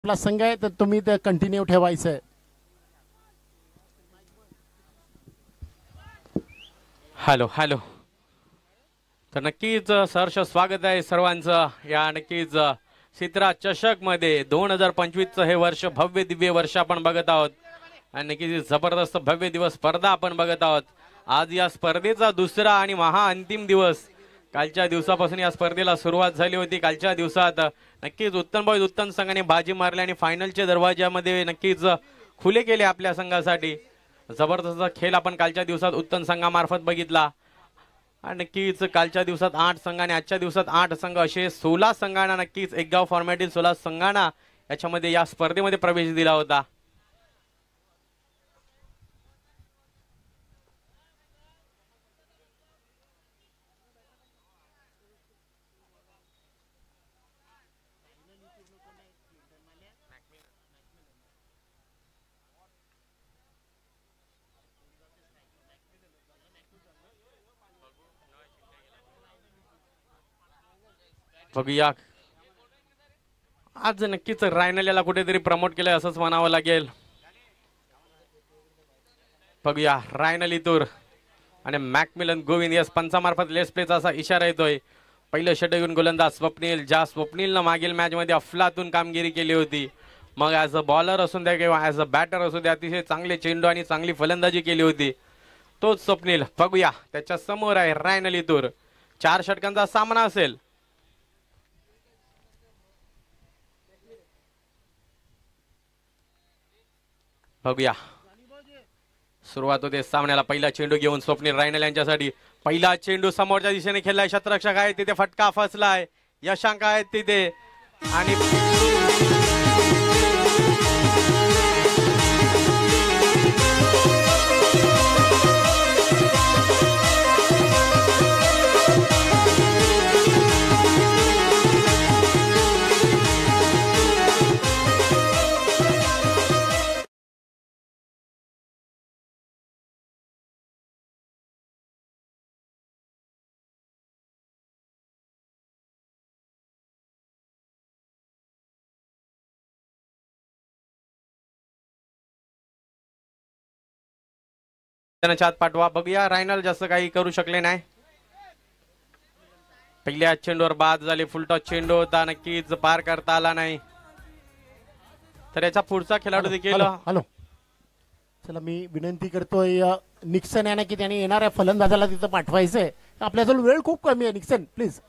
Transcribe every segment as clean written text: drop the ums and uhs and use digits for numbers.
आपला संघ आहे तर तुम्ही ते कंटिन्यू ठेवायचं आहे. Hello hello. तर नक्कीच सहर्ष स्वागत आहे सर्वांचं या नक्कीच चित्रा चषक मध्ये 2025चं हे वर्ष भव्य दिव्य वर्ष आपण बघत आहोत आणि नक्कीच जबरदस्त भव्य दिवस स्पर्धा आपण बघत आहोत. आज या स्पर्धेचा दुसरा आणि महाअंतिम दिवस. कालच्या दिवसापासून या स्पर्धेला सुरुवात झाली होती. कालच्या दिवसात नक्कीच उत्तम संघाने बाजी मारली आणि फायनलच्या दरवाजामध्ये नक्कीच खुले केले आपल्या संघासाठी. जबरदस्त खेळ आपण कालच्या दिवसात उत्तम संघामार्फत बघितला आणि नक्कीच कालच्या दिवसात 8 संघाने आजच्या दिवसात 8 संघ असे 16 संघांना नक्कीच एक गाव फॉर्मॅटतील 16 संघांना याच्यामध्ये या स्पर्धेमध्ये प्रवेश दिला होता. बघूया आज नक्कीच रायनल याला कुठेतरी प्रमोट केलंय असंच म्हणावं लागेल. बघूया रायनल इतूर आणि मॅकमिलन गोविंद या पंचामार्फत लेस प्लेचा असा इशारा येतोय. पहिलं षटक घेऊन गोलंदाज स्वप्नील, ज्या स्वप्नीलनं मागील मॅच मध्ये अफलातून कामगिरी केली होती. मग ऍज अ बॉलर असून द्या किंवा ऍज अ बॅटर असू द्या अतिशय चांगले चेंडू आणि चांगली फलंदाजी केली होती तोच स्वप्नील. बघूया त्याच्या समोर आहे रायनल इतूर. 4 षटकांचा सामना असेल. बघूया सुरुवात होते सामन्याला. पहिला चेंडू घेऊन स्वप्नील रायनल यांच्यासाठी. पहिला चेंडू समोरच्या दिशेने खेळलाय. क्षेत्ररक्षक आहे तिथे, फटका फसलाय. यशांक आहेत तिथे आणि चात पाठवा. बघूया रायनल जास्त काही करू शकले नाही. पहिल्या चेंडूवर बाद झाले. फुलटॉस चेंडू होता, नक्कीच पार करता आला नाही. तर याचा पुढचा खेळाडू देखील हॅलो चला मी विनंती करतोय निक्सन यांना की त्यांनी येणाऱ्या फलंदाजाला तिथं पाठवायचंय. आपल्याजवळ वेळ खूप कमी आहे. Nixon please.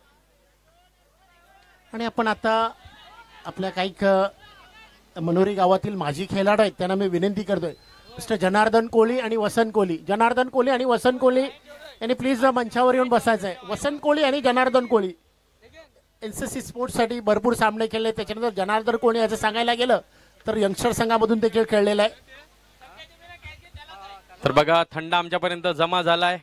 आणि आपण आता आपल्या काही मनोरी गावातील माजी खेळाडू आहेत त्यांना मी विनंती करतोय. मिस्टर जनार्दन कोहली आणि वसंत कोहली. जनार्दन कोहली आणि वसंत कोहली यांनी प्लीज मंचावर येऊन बसायचं आहे. वसंत कोहली आणि जनार्दन कोहली एनसीसी स्पोर्ट्ससाठी भरपूर सामने खेळले. त्याच्यानंतर जनार्दन कोहली याचं सांगायला गेलं तर यंगस्टर संघामधून देखील खेळलेला आहे. तर बघा थंडा आमच्यापर्यंत जमा झालाय.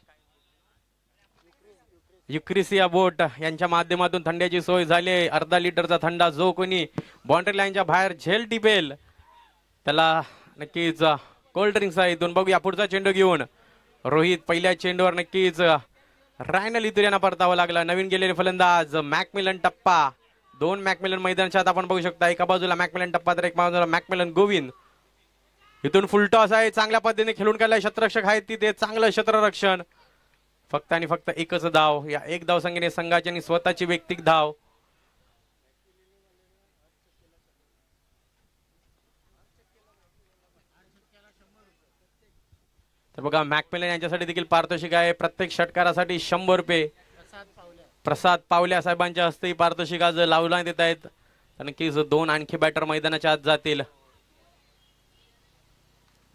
युक्रिसिया बोट यांच्या माध्यमातून थंड्याची सोय झाली आहे. अर्धा लिटरचा थंडा जो कोणी बाउंड्री लाईनच्या बाहेर झेल टिपेल त्याला नक्कीच कोल्ड ड्रिंक्स आहे इथून. बघूया पुढचा चेंडू घेऊन रोहित. पहिल्या चेंडूवर नक्कीच रायनल इतूर यांना परतावा लागला. नवीन गेलेले फलंदाज मॅकमिलन टप्पा. 2 मॅकमिलन मैदानात आपण बघू शकता. एका बाजूला मॅकमिलन टप्पा तर एक बाजूला मॅकमिलन गोविंद. इथून फुलटॉस आहे. चांगल्या पद्धतीने खेळून काढलाय. क्षेत्ररक्षक आहेत तिथे, चांगलं क्षेत्ररक्षण. फक्त आणि फक्त एकच धाव. या एक धाव संख्येने संघाची आणि स्वतःची वैयक्तिक धाव. तर बघा मॅकमिलन यांच्यासाठी देखील पारितोषिक आहे. प्रत्येक षटकारासाठी 100 रुपये. प्रसाद पावल्या साहेबांच्या हस्ते पारितोषिक आज लावला देत आहेत. नक्कीच 2 आणखी बॅटर मैदानाच्या आत जातील.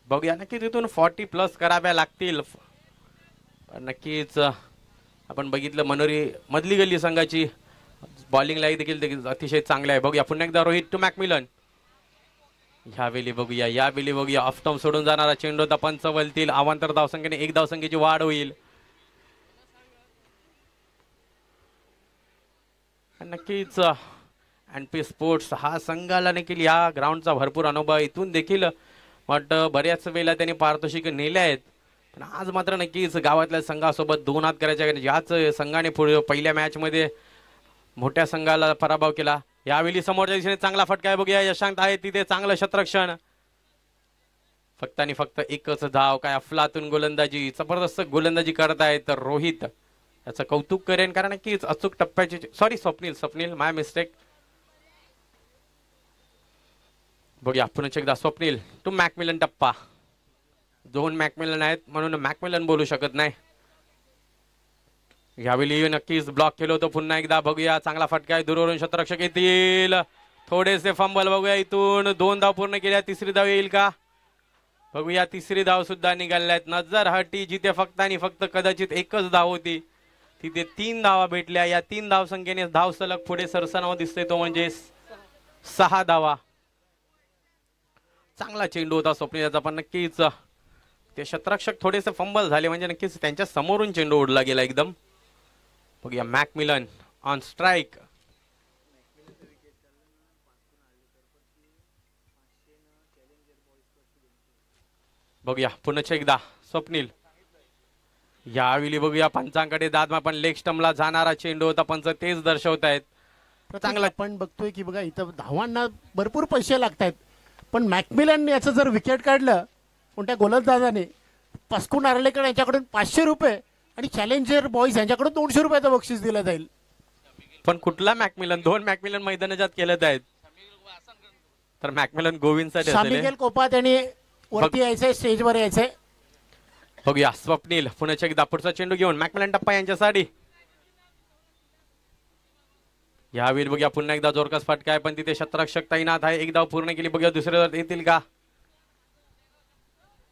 बघूया नक्कीच तिथून 40+ कराव्या लागतील. नक्कीच आपण बघितलं मनोरी मधली गल्ली संघाची बॉलिंग लाईन देखील अतिशय चांगली आहे. बघूया पुन्हा एकदा रोहित टू मॅकमिलन. यावेळी बघूया ऑफटॉम सोडून जाणारा चेंडू होता. पंच वलतील. अवांतर धावसंख्येने 1 धावसंख्येची वाढ होईल. नक्कीच एनपी स्पोर्ट्स हा संघाला देखील या ग्राउंडचा भरपूर अनुभव. इथून देखील वाटतं बऱ्याच वेळेला त्यांनी पारितोषिक नेले आहेत. पण आज मात्र नक्कीच गावातल्या संघासोबत 2 हात करायच्या. याच संघाने पहिल्या मॅच मध्ये मोठ्या संघाला पराभव केला. यावेळी समोरच्या दिशेने चांगला फटका आहे, बघूया यशांक आहे तिथे चांगलं शतरक्षण. फक्त आणि फक्त एकच धाव. काय अफलातून गोलंदाजी, जबरदस्त गोलंदाजी करत आहे तर रोहित याचं कौतुक करेन, कारण नक्कीच अचूक टप्प्याची सॉरी स्वप्नील माय मिस्टेक. बघूया पुन्हा एकदा स्वप्नील टू मॅकमिलन टप्पा. 2 मॅकमिलन आहेत म्हणून मॅकमिलन बोलू शकत नाही. यावेळी नक्कीच ब्लॉक केलं होतं पुन्हा एकदा. बघूया चांगला फटका आहे, दूरवरून शतरक्षक येतील, थोडेसे फंबल. बघूया इथून 2 धाव पूर्ण केल्या, तिसरी धाव येईल का बघूया. तिसरी धाव सुद्धा निघाल्या आहेत. नजर हटी जिथे फक्त आणि फक्त कदाचित एकच धाव होती तिथे 3 धावा भेटल्या. या 3 धाव संख्येने धाव सलग पुढे सरसानावा दिसतोय तो म्हणजे 6 धावा. चांगला चेंडू होता स्वप्नीलचा, पण नक्कीच ते शतरक्षक थोडेसे फंबल झाले म्हणजे नक्कीच त्यांच्या समोरून चेंडू उडला गेला एकदम. बघूया मॅकमिलन ऑन स्ट्राइक. बघूया पुन्हा एकदा स्वप्नील. यावेळी बघूया पंचांकडे दादमा, पण लेग स्टंपला जाणारा चेंडू होता. पंच तेच दर्शवत आहेत. चांगला आपण बघतोय की बघा इथं धावांना भरपूर पैसे लागतात, पण मॅकमिलन याचं जर विकेट काढलं कोणत्या गोलंदाजाने, पस्कून आर्लेकर यांच्याकडून 500 रुपये आणि चॅलेंजर बॉईज यांच्याकडून 200 रुपयाचं बक्षीस दिलं जाईल. पण कुठला मॅकमिलन? 2 मॅकमिलन मैदानात केलं आहेत तर मॅकमिलन गोविंदसाठी शामिगेल कोपा त्यांनी वरती यायचंय, स्टेजवर यायचंय. बघूया स्वप्नील पुन्हा एकदा पुढचा चेंडू घेऊन मॅकमिलन टप्पा यांच्यासाठी. यावेळी बघूया पुन्हा एकदा जोरकस फटका आहे, पण तिथे शतरक्षक तैनात आहे. एक धाव पूर्ण केली. बघूया दुसरे धाव येतील का.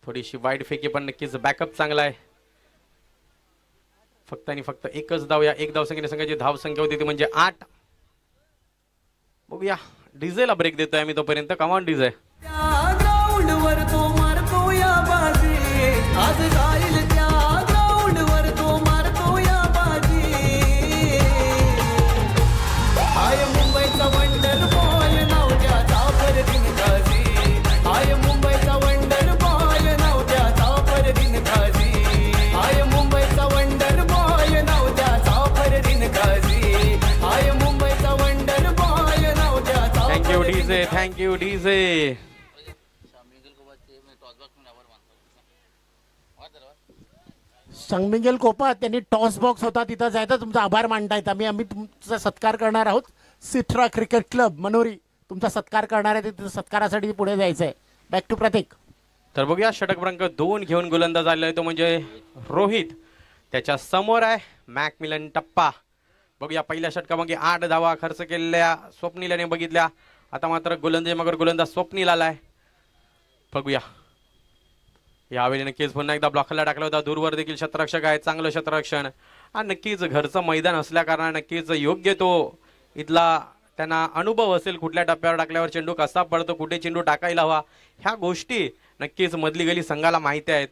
थोडीशी वाईट फेकी, पण नक्कीच बॅकअप चांगला आहे. फक्त आणि फक्त एकच धाव. या एक धाव संख्येने संघाची धाव संख्या होती ती म्हणजे 8. बघूया डीजेला ब्रेक देतोय आम्ही तोपर्यंत. Come on DJ. Thank you DJ. शामिगेल कोपा त्यांनी टॉस बॉक्स होता तिथं जायचं, तुमचा आभार मानतायत. आम्ही तुमचा सत्कार करणार आहोत. सिट्रा क्रिकेट क्लब मनोरी तुमचा सत्कार करणार आहे, तिथं सत्कारासाठी पुढे जायचंय. बॅक टू प्रतीक. तर बघूया षटक क्रमांक 2 घेऊन गोलंदाज आलेला आहे तो म्हणजे रोहित. त्याच्या समोर आहे मॅकमिलन टप्पा. बघूया पहिल्या षटकामागे 8 धावा खर्च केलेल्या स्वप्नीलने बघितल्या. आता मात्र गोलंदाजी मगर गोलंदाज स्वप्नील आलाय. बघूया यावेळी नक्कीच पुन्हा एकदा ब्लॉकला टाकला होता. दूरवर देखील शतरक्षक आहे, चांगलं शतरक्षण. आणि नक्कीच घरचं मैदान असल्या कारणाने नक्कीच योग्य तो इथला त्यांना अनुभव असेल. कुठल्या टप्प्यावर टाकल्यावर चेंडू कसा पडतो, कुठे चेंडू टाकायला हवा, ह्या गोष्टी नक्कीच मधली गली संघाला माहिती आहेत.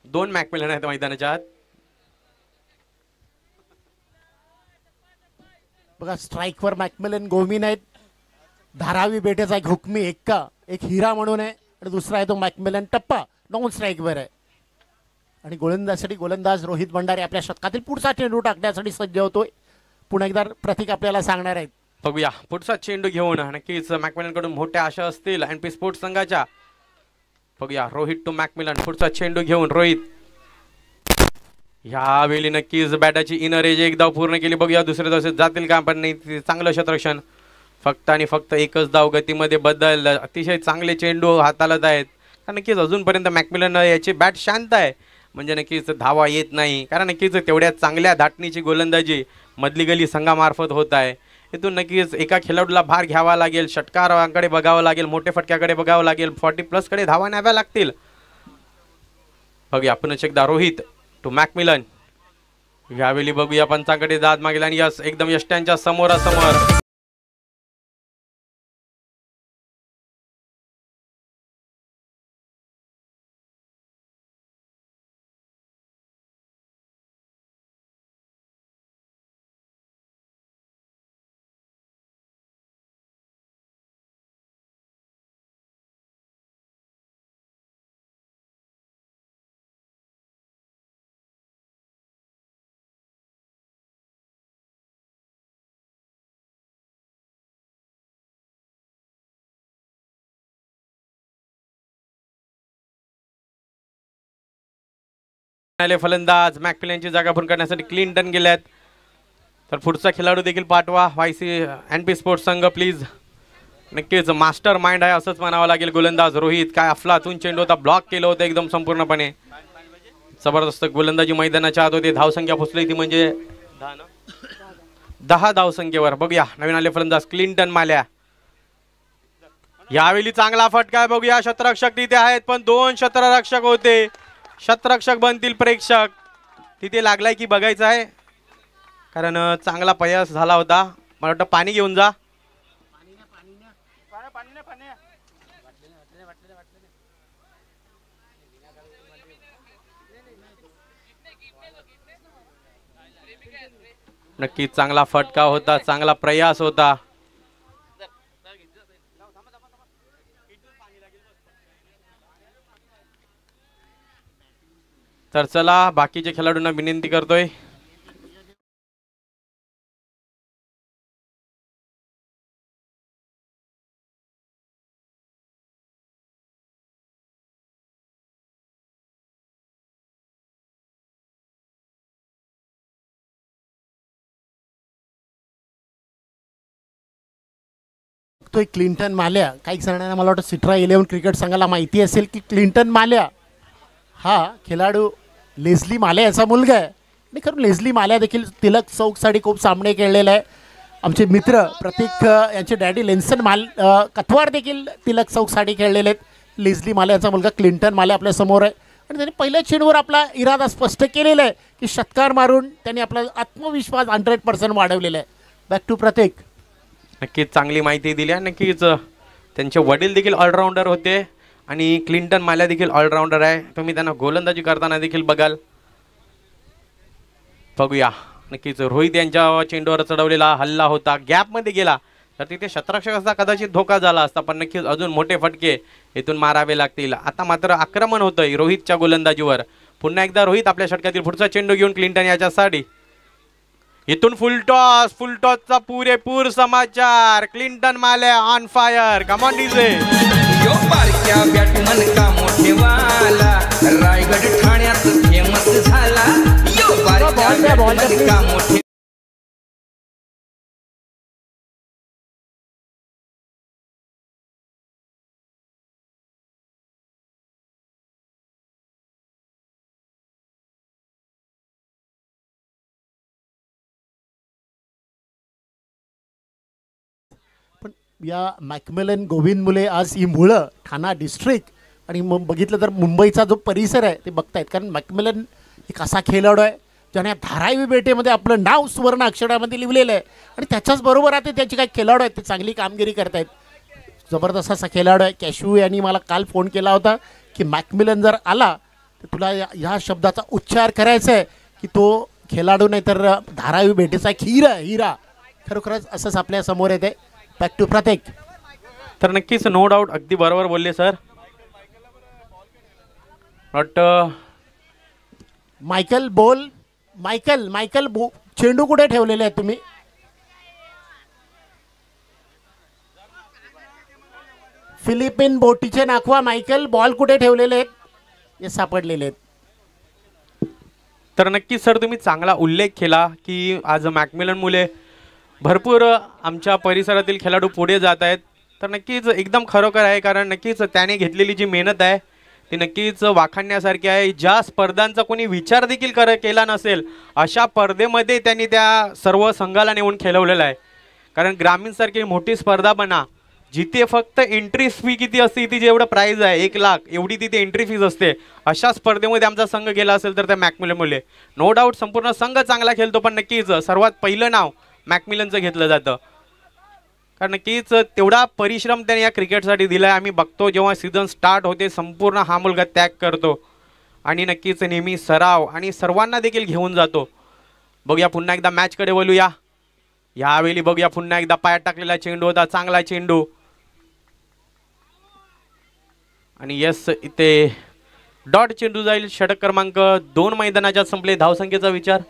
2 मॅकमिलन आहेत मैदानाच्या आत. बघा स्ट्राईकवर मॅकमिलन गोविंद आहेत. धारावी बेटेचा एक हुकमी एक्का, एक हिरा म्हणून आहे, आणि दुसरा आहे तो मॅकमिलन टप्पा नॉन स्ट्राईकवर आहे. आणि गोलंदाजसाठी गोलंदाज रोहित भंडारे आपल्या शतकातील पुढचा चेंडू टाकण्यासाठी सज्ज होतोय. पुन्हा एकदा प्रतीक आपल्याला सांगणार आहेत. बघूया पुढचा चेंडू घेऊन नक्कीच मॅकमिलन कडून मोठ्या आशा असतील एनपी स्पोर्ट्स संघाच्या. बघूया रोहित टू मॅकमिलन. पुढचा चेंडू घेऊन रोहित. यावेळी नक्कीच बॅटाची इनर एज एक धाव पूर्ण केली. बघूया दुसऱ्या धाव जातील का, पण नाही. चांगलं शतरक्षण. फक्त आणि फक्त एकच धाव. गतीमध्ये बदल. अतिशय चांगले चेंडू हाताळत आहेत. नक्कीच अजूनपर्यंत मॅकमिलन याची बॅट शांत आहे, म्हणजे नक्कीच धावा येत नाही, कारण नक्कीच तेवढ्या चांगल्या धाटणीची गोलंदाजी मधली गली संघामार्फत होत आहे. इथून नक्कीच एका खेळाडूला भार घ्यावा लागेल, षटकाराकडे बघावं लागेल, मोठे फटक्याकडे बघावं लागेल, 40+ कडे धावा न्याव्या लागतील. बघूया पुन्हा एकदा रोहित टू मॅकमिलन. यावेळी बघूया पंचांकडे दाद मागेल आणि यस एकदम यष्ट्यांच्या समोरासमोर आले फलंदाज मॅकमिलनची जागा पूर्ण करण्यासाठी क्लिंटन गेल्यात. तर पुढचा खेळाडू देखील पाठवा. वायसी एनपी स्पोर्ट्स संघ प्लीज. नक्कीच मास्टर माइंड आहे असंच म्हणावं लागेल. गोलंदाज रोहित काय अफलातून चेंडू होता, ब्लॉक केलं होतं एकदम संपूर्णपणे. जबरदस्त गोलंदाजी मैदानाच्या आत होते. धावसंख्या पोचली ती म्हणजे 10 धावसंख्येवर. बघूया नवीन आले फलंदाज क्लिंटन माल्या. यावेळी चांगला फटका आहे. बघूया शतरक्षक तिथे आहेत पण 2 शतरक्षक होते. शतरक्षक बनतील प्रेक्षक. तिथे लागलाय की बघायचं आहे कारण चांगला प्रयास झाला होता. मला वाटतं पाणी घेऊन जा. नक्की चांगला फटका होता, चांगला प्रयास होता. तर चला बाकीच्या खेळाडूंना विनंती करतोय. तो एक क्लिंटन माल्या. काही जणांना मला वाटतं सिट्रा 11 क्रिकेट संघाला माहिती असेल की क्लिंटन माल्या हा खेळाडू लेझली माल्या याचा मुलगा आहे. आणि खरं लेझली माल्या देखील तिलक चौकसाठी खूप सामने खेळलेले आहे. आमचे मित्र प्रतीक यांचे डॅडी लेन्सन कथवार देखील तिलक चौकसाठी खेळलेले आहेत. लेझली माल्या यांचा मुलगा क्लिंटन माल्या आपल्या समोर आहे आणि त्यांनी पहिल्या चेंडूवर आपला इरादा स्पष्ट केलेला आहे की षटकार मारून त्यांनी आपला आत्मविश्वास 100% वाढवलेला आहे. बॅक टू प्रतीक. नक्कीच चांगली माहिती दिली आहे. नक्कीच त्यांचे वडील देखील ऑलराऊंडर होते आणि क्लिंटन माल्या देखील ऑलराऊंडर आहे. तुम्ही त्यांना गोलंदाजी करताना देखील बघाल. बघूया नक्कीच रोहित यांच्या चेंडूवर चढवलेला हल्ला होता, गॅपमध्ये गेला तर तिथे शतरक्षकाचा कदाचित धोका झाला असता पण नक्कीच अजून मोठे फटके इथून मारावे लागतील. आता मात्र आक्रमण होतंय रोहितच्या गोलंदाजीवर. पुन्हा एकदा रोहित आपल्या षटकातील पुढचा चेंडू घेऊन क्लिंटन याच्यासाठी. इथून फुलटॉसचा पुरेपूर समाचार. Clinton Malya on fire. Come on DJ. Yo बारक्या बॅटमन का मोठेवाला रायगड ठाण्यात फेमस झाला. यो बारक्या बॅटमन का मोठे. पण या मॅकमिलन गोविंद मुले आज ही मुळं ठाणा डिस्ट्रिक्ट आणि मग बघितलं तर मुंबईचा जो परिसर आहे ते बघतायत. कारण मॅकमिलन एक असा खेळाडू आहे ज्याने धारावी बेटेमध्ये आपलं नाव सुवर्ण अक्षरामध्ये लिहिलेलं आहे आणि त्याच्याच बरोबर आता त्याचे काही खेळाडू आहेत ते चांगली कामगिरी करतायत. जबरदस्त असा खेळाडू आहे. कॅशू यांनी मला काल फोन केला होता की मॅकमिलन जर आला तर तुला ह्या शब्दाचा उच्चार करायचा आहे की तो खेळाडू नाही तर धारावी बेटेचा हिरा. खरोखरच असंच आपल्या समोर येते. बॅक टू प्रतीक. तर नक्कीच नो डाऊट अगदी बरोबर बोलले सर. बट मायकल बोल. मायकल चेंडू कुठे ठेवलेले आहेत तुम्ही? फिलिपिन बोटीचे नाखवा. मायकल बॉल कुठे ठेवलेले आहेत? हे सापडलेले आहेत. तर नक्कीच सर तुम्ही चांगला उल्लेख केला की आज मॅकमिलन मुले भरपूर आमच्या परिसरातील खेळाडू पुढे जात आहेत. तर नक्कीच एकदम खरोखर आहे कारण नक्कीच त्याने घेतलेली जी मेहनत आहे ती नक्कीच वाखाणण्यासारखी आहे. ज्या स्पर्धांचा कोणी विचार देखील केला नसेल अशा स्पर्धेमध्ये त्यांनी त्या सर्व संघाला नेऊन खेळवलेलं आहे. कारण ग्रामीणसारखी मोठी स्पर्धा बना जिथे फक्त एंट्री फी किती असते ती जेवढं प्राइज आहे 1 लाख एवढी तिथे एंट्री फीज असते. अशा स्पर्धेमध्ये आमचा संघ गेला असेल तर त्या मॅकमिलन मुले नो डाऊट संपूर्ण संघ चांगला खेळतो पण नक्कीच सर्वात पहिलं नाव मॅकमिलनचं घेतलं जातं. कारण नक्कीच तेवढा परिश्रम त्याने या क्रिकेटसाठी दिला आहे. आम्ही बघतो जेव्हा सीझन स्टार्ट होते संपूर्ण हा मुलगा त्याग करतो आणि नक्कीच नेहमी सराव आणि सर्वांना देखील घेऊन जातो. बघूया पुन्हा एकदा मॅचकडे बोलूया. यावेळी बघूया पुन्हा एकदा पायात टाकलेला चेंडू होता, चांगला चेंडू आणि यस इथे डॉट चेंडू जाईल. षटक क्रमांक 2 मैदानाच्या संपले. धावसंख्येचा विचार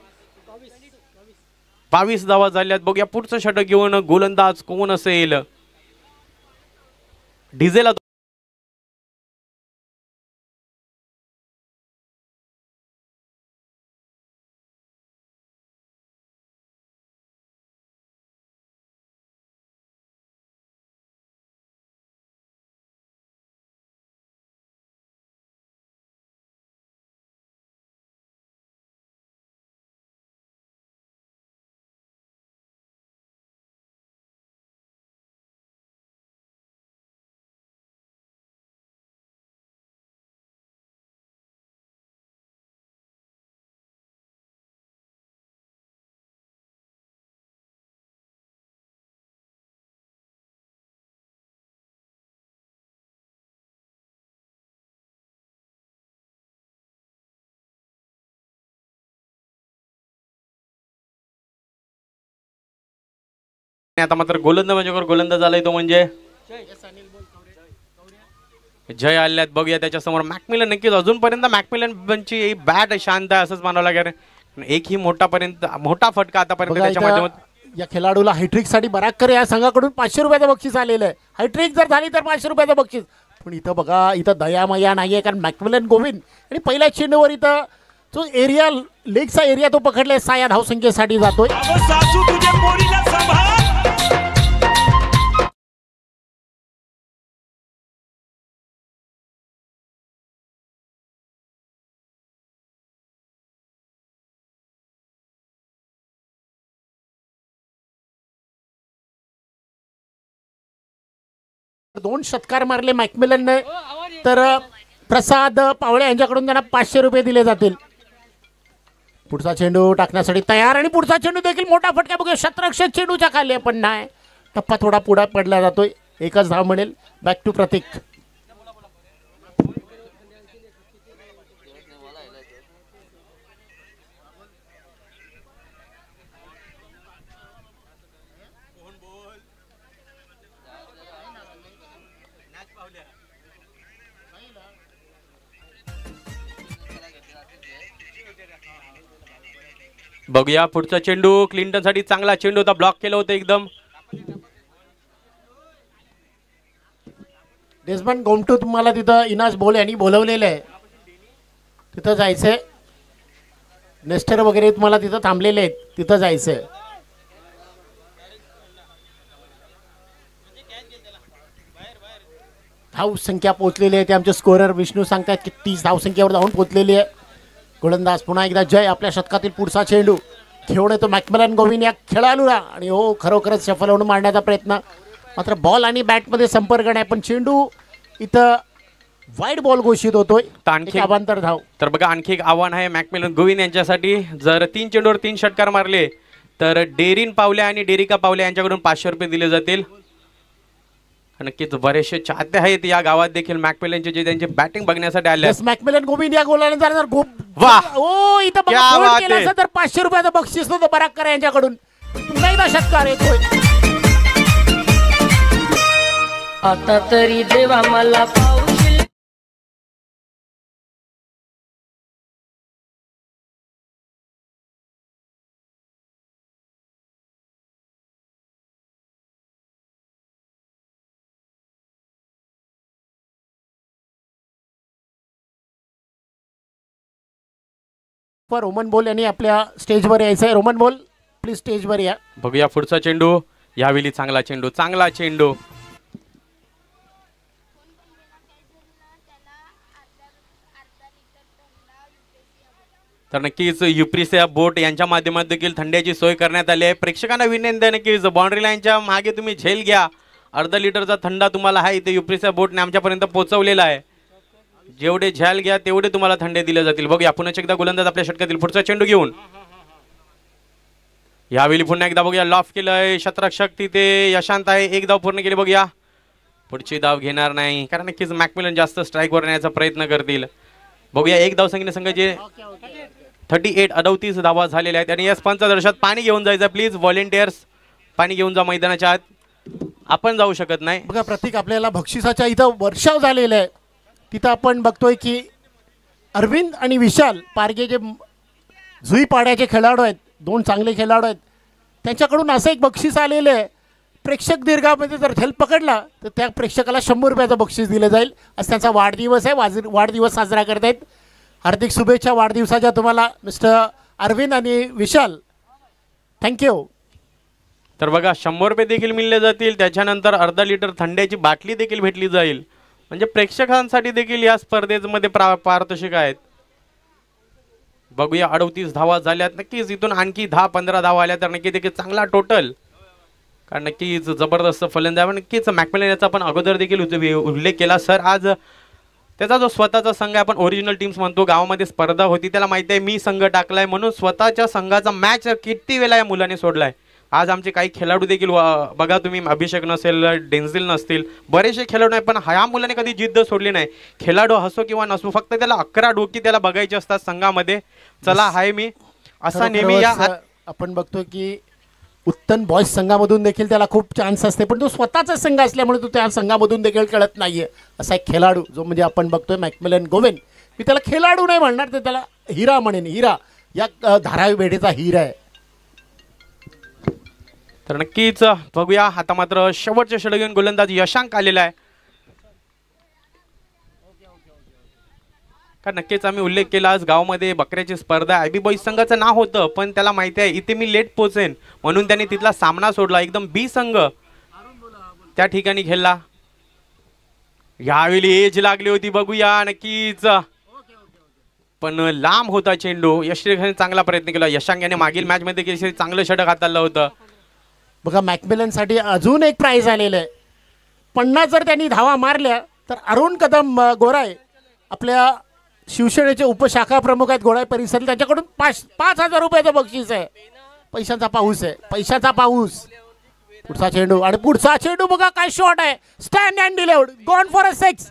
22 धावा झाल्यात. बघूया पुढचं षटक घेऊन गोलंदाज कोण असेल? डिझेल आता मात्र गोलंदाज आलाय तो म्हणजे जय आल्यात. बघूया त्याच्यासमोर मॅकमिलन. नक्कीच अजूनपर्यंत मॅकमिलनची बॅट शांत आहे असंच म्हणावं लागेल. एकही मोठा फटका आतापर्यंत त्याच्या माध्यमातून. या खेळाडूला हायट्रिक साठी बराकर या संघाकडून 500 रुपयाचं बक्षीस आलेलं आहे. हायट्रिक जर झाली तर 500 रुपयाचं बक्षीस. पण इथं बघा, इथं दयामया नाहीये, कारण मॅकमिलन गोविंद आणि पहिल्या चेंडूवर इथं जो एरिया लेगचा एरिया तो पकडलाय. 6 या धावसंख्येसाठी जातोय. दोन षटकार मारले मॅकमिलनने. तर प्रसाद पावळे यांच्याकडून त्यांना 500 रुपये दिले जातील. पुढचा चेंडू टाकण्यासाठी तयार आणि पुढचा चेंडू देखील मोठा फटका. बघूया शतरक्षक चेंडूच्या खाली पण नाही. टप्पा थोडा पुढे पडला जातोय. एकच धाव मिळेल. बॅक टू प्रतीक. बघूया पुढचा चेंडू क्लिंटन साठी चांगला चेंडू होता. ब्लॉक केलं होतं एकदम. डेस्मंड गोमटू तुम्हाला तिथं इनास बोल यांनी बोलवलेलं आहे. तिथं जायचंय. नेस्टर वगैरे तुम्हाला तिथं थांबलेले आहेत. तिथं जायचंय. धावसंख्या पोहोचलेली आहे. ते आमचे स्कोरर विष्णू सांगतात की 30 धावसंख्येवर धावून पोहोचलेली आहे. गोलंदाज पुन्हा एकदा जय. आपल्या शतकातील पुढचा चेंडू खेळून येतो मॅकमिलन गोविंद या खेळाडूला. आणि हो, खरोखरच सफल होऊन मारण्याचा प्रयत्न. मात्र बॉल आणि बॅटमध्ये संपर्क नाही. पण चेंडू इथं वाईड बॉल घोषित होतोय. आणखी अवांतर धाव. तर बघा आणखी एक आव्हान आहे मॅकमिलन गोविंद यांच्यासाठी. जर 3 चेंडूवर 3 षटकार मारले तर डेरिन पावले आणि डेरिका पावले यांच्याकडून 500 रुपये दिले जातील. नक्कीच बरेचसे चाहते आहेत या गावात देखील मॅकमिलनचे, जे त्यांची बॅटिंग बघण्यासाठी आले. मॅकमिलन गोविंद या गोलाने जर वाह, ओ इथं बघा केलं असं तर 500 रुपयाचं बक्षीस होतं बराकर यांच्याकडून. पुन्हा एकदा षटकार येतोय. आता तरी देवा मला पाऊशील. रोमन बोल यांनी आपल्या स्टेजवर यायचंय. रोमन बोल प्लीज स्टेजवर या. बघूया पुढचा चेंडू. यावेळी चांगला चेंडू. तर नक्कीच युप्रिसिया बोट यांच्या माध्यमातून देखील थंड्याची सोय करण्यात आली आहे. प्रेक्षकांना विनंती आहे नक्कीच बाउंड्री लाईनच्या मागे तुम्ही झेल घ्या. अर्धा लिटरचा थंडा तुम्हाला आहे इथे युप्रिसिया बोटने आमच्यापर्यंत पोहोचवलेला आहे. जेवढे झेल घ्या तेवढे तुम्हाला थंडे दिले जातील. बघूया पुन्हा एकदा गोलंदाज आपल्या षटकातील पुढचा चेंडू घेऊन. यावेळी पुन्हा एकदा बघूया लॉफ केलंय. शतरक्षक तिथे यशांत आहे. एक धाव पूर्ण केली. बघूया पुढची धाव घेणार नाही, कारण नक्कीच मॅकमिलन जास्त स्ट्राईकवर येण्याचा प्रयत्न करतील. बघूया एक धाव संख्येने संघाचे 38 धावा झालेल्या आहेत. आणि या पंचदर्शात पाणी घेऊन जायचं प्लीज. व्हॉलेंटियर्स पाणी घेऊन जा मैदानाच्या आत. आपण जाऊ शकत नाही. बघा प्रतीक, आपल्याला बक्षिसाच्या इथं वर्षाव झालेलं आहे. तिथं आपण बघतोय की अरविंद आणि विशाल पारगे जे जुईपाड्याचे खेळाडू आहेत, 2 चांगले खेळाडू आहेत, त्यांच्याकडून असं एक बक्षीस आलेलं आहे. प्रेक्षक दीर्घामध्ये जर झेल पकडला तर त्या प्रेक्षकाला 100 रुपयाचं बक्षीस दिलं जाईल. आज त्यांचा वाढदिवस आहे. वाढदिवस साजरा करतायत. हार्दिक शुभेच्छा वाढदिवसाच्या तुम्हाला मिस्टर अरविंद आणि विशाल. थँक्यू. तर बघा 100 रुपये देखील मिळले जातील. त्याच्यानंतर अर्धा लिटर थंड्याची बाटली देखील भेटली जाईल. म्हणजे प्रेक्षकांसाठी देखील या स्पर्धेमध्ये पारितोषिक आहेत. बघूया 38 धावा झाल्यात. नक्कीच इथून आणखी 10-15 धावा आल्या तर नक्की देखील चांगला टोटल, कारण नक्कीच जबरदस्त फलंदाज. नक्कीच मॅकमिलन याचा आपण अगोदर देखील उल्लेख केला. सर आज त्याचा जो स्वतःचा संघ आहे, आपण ओरिजिनल टीम्स म्हणतो, गावामध्ये स्पर्धा होती, त्याला माहिती आहे मी संघ टाकलाय म्हणून स्वतःच्या संघाचा मॅच किती वेळा या मुलाने सोडलाय. आज आमचे काही खेळाडू देखील बघा तुम्ही, अभिषेक नसेल, डेन्झिल नसतील, बरेचसे खेळाडू नाही, पण ह्या मुलाने कधी जिद्द सोडली नाही. खेळाडू हसो किंवा नसो, फक्त त्याला 11 डोकी त्याला बघायची असतात संघामध्ये. चला हाय मी असा नेहमी या आपण बघतो की उत्तम बॉयज संघामधून देखील त्याला खूप चान्स असते, पण तो स्वतःचा संघ असल्यामुळे तो त्या संघामधून देखील खेळत नाहीये. असा एक खेळाडू जो म्हणजे आपण बघतोय मॅकमिलन गोवेन, मी त्याला खेळाडू नाही म्हणणार, तर त्याला हिरा म्हणेन. हिरा या धारावी पेठेचा हिरा आहे. तर नक्कीच बघूया. आता मात्र शेवटचे षटक घेऊन गोलंदाज यशांक आलेला आहे. कारण नक्कीच आम्ही उल्लेख केला आज गावामध्ये बकऱ्याची स्पर्धा आयबी बॉईज संघाचं नाव होतं, पण त्याला माहिती आहे इथे मी लेट पोहोचेन म्हणून त्यांनी तिथला सामना सोडला. एकदम बी संघ त्या ठिकाणी खेळला. यावेळी एज लागली होती बघूया नक्कीच, पण लांब होता चेंडू. यशरेखाने चांगला प्रयत्न केला. यशांक याने मागील मॅच मध्ये देखील चांगलं षटक हाताळलं होतं. बघा मॅकमिलनसाठी अजून एक प्राइज आलेलं आहे. 50 जर त्यांनी धावा मारल्या तर अरुण कदम गोराय आपल्या शिवसेनेचे उपशाखा प्रमुख आहेत गोराय परिसर, त्याच्याकडून 5,000 रुपयाचं बक्षीस आहे. पैशांचा पाऊस आहे, पैशाचा पाऊस. पुढचा चेंडू आणि पुढचा चेंडू बघा काय शॉट आहे. Stand and delivered, gone for a 6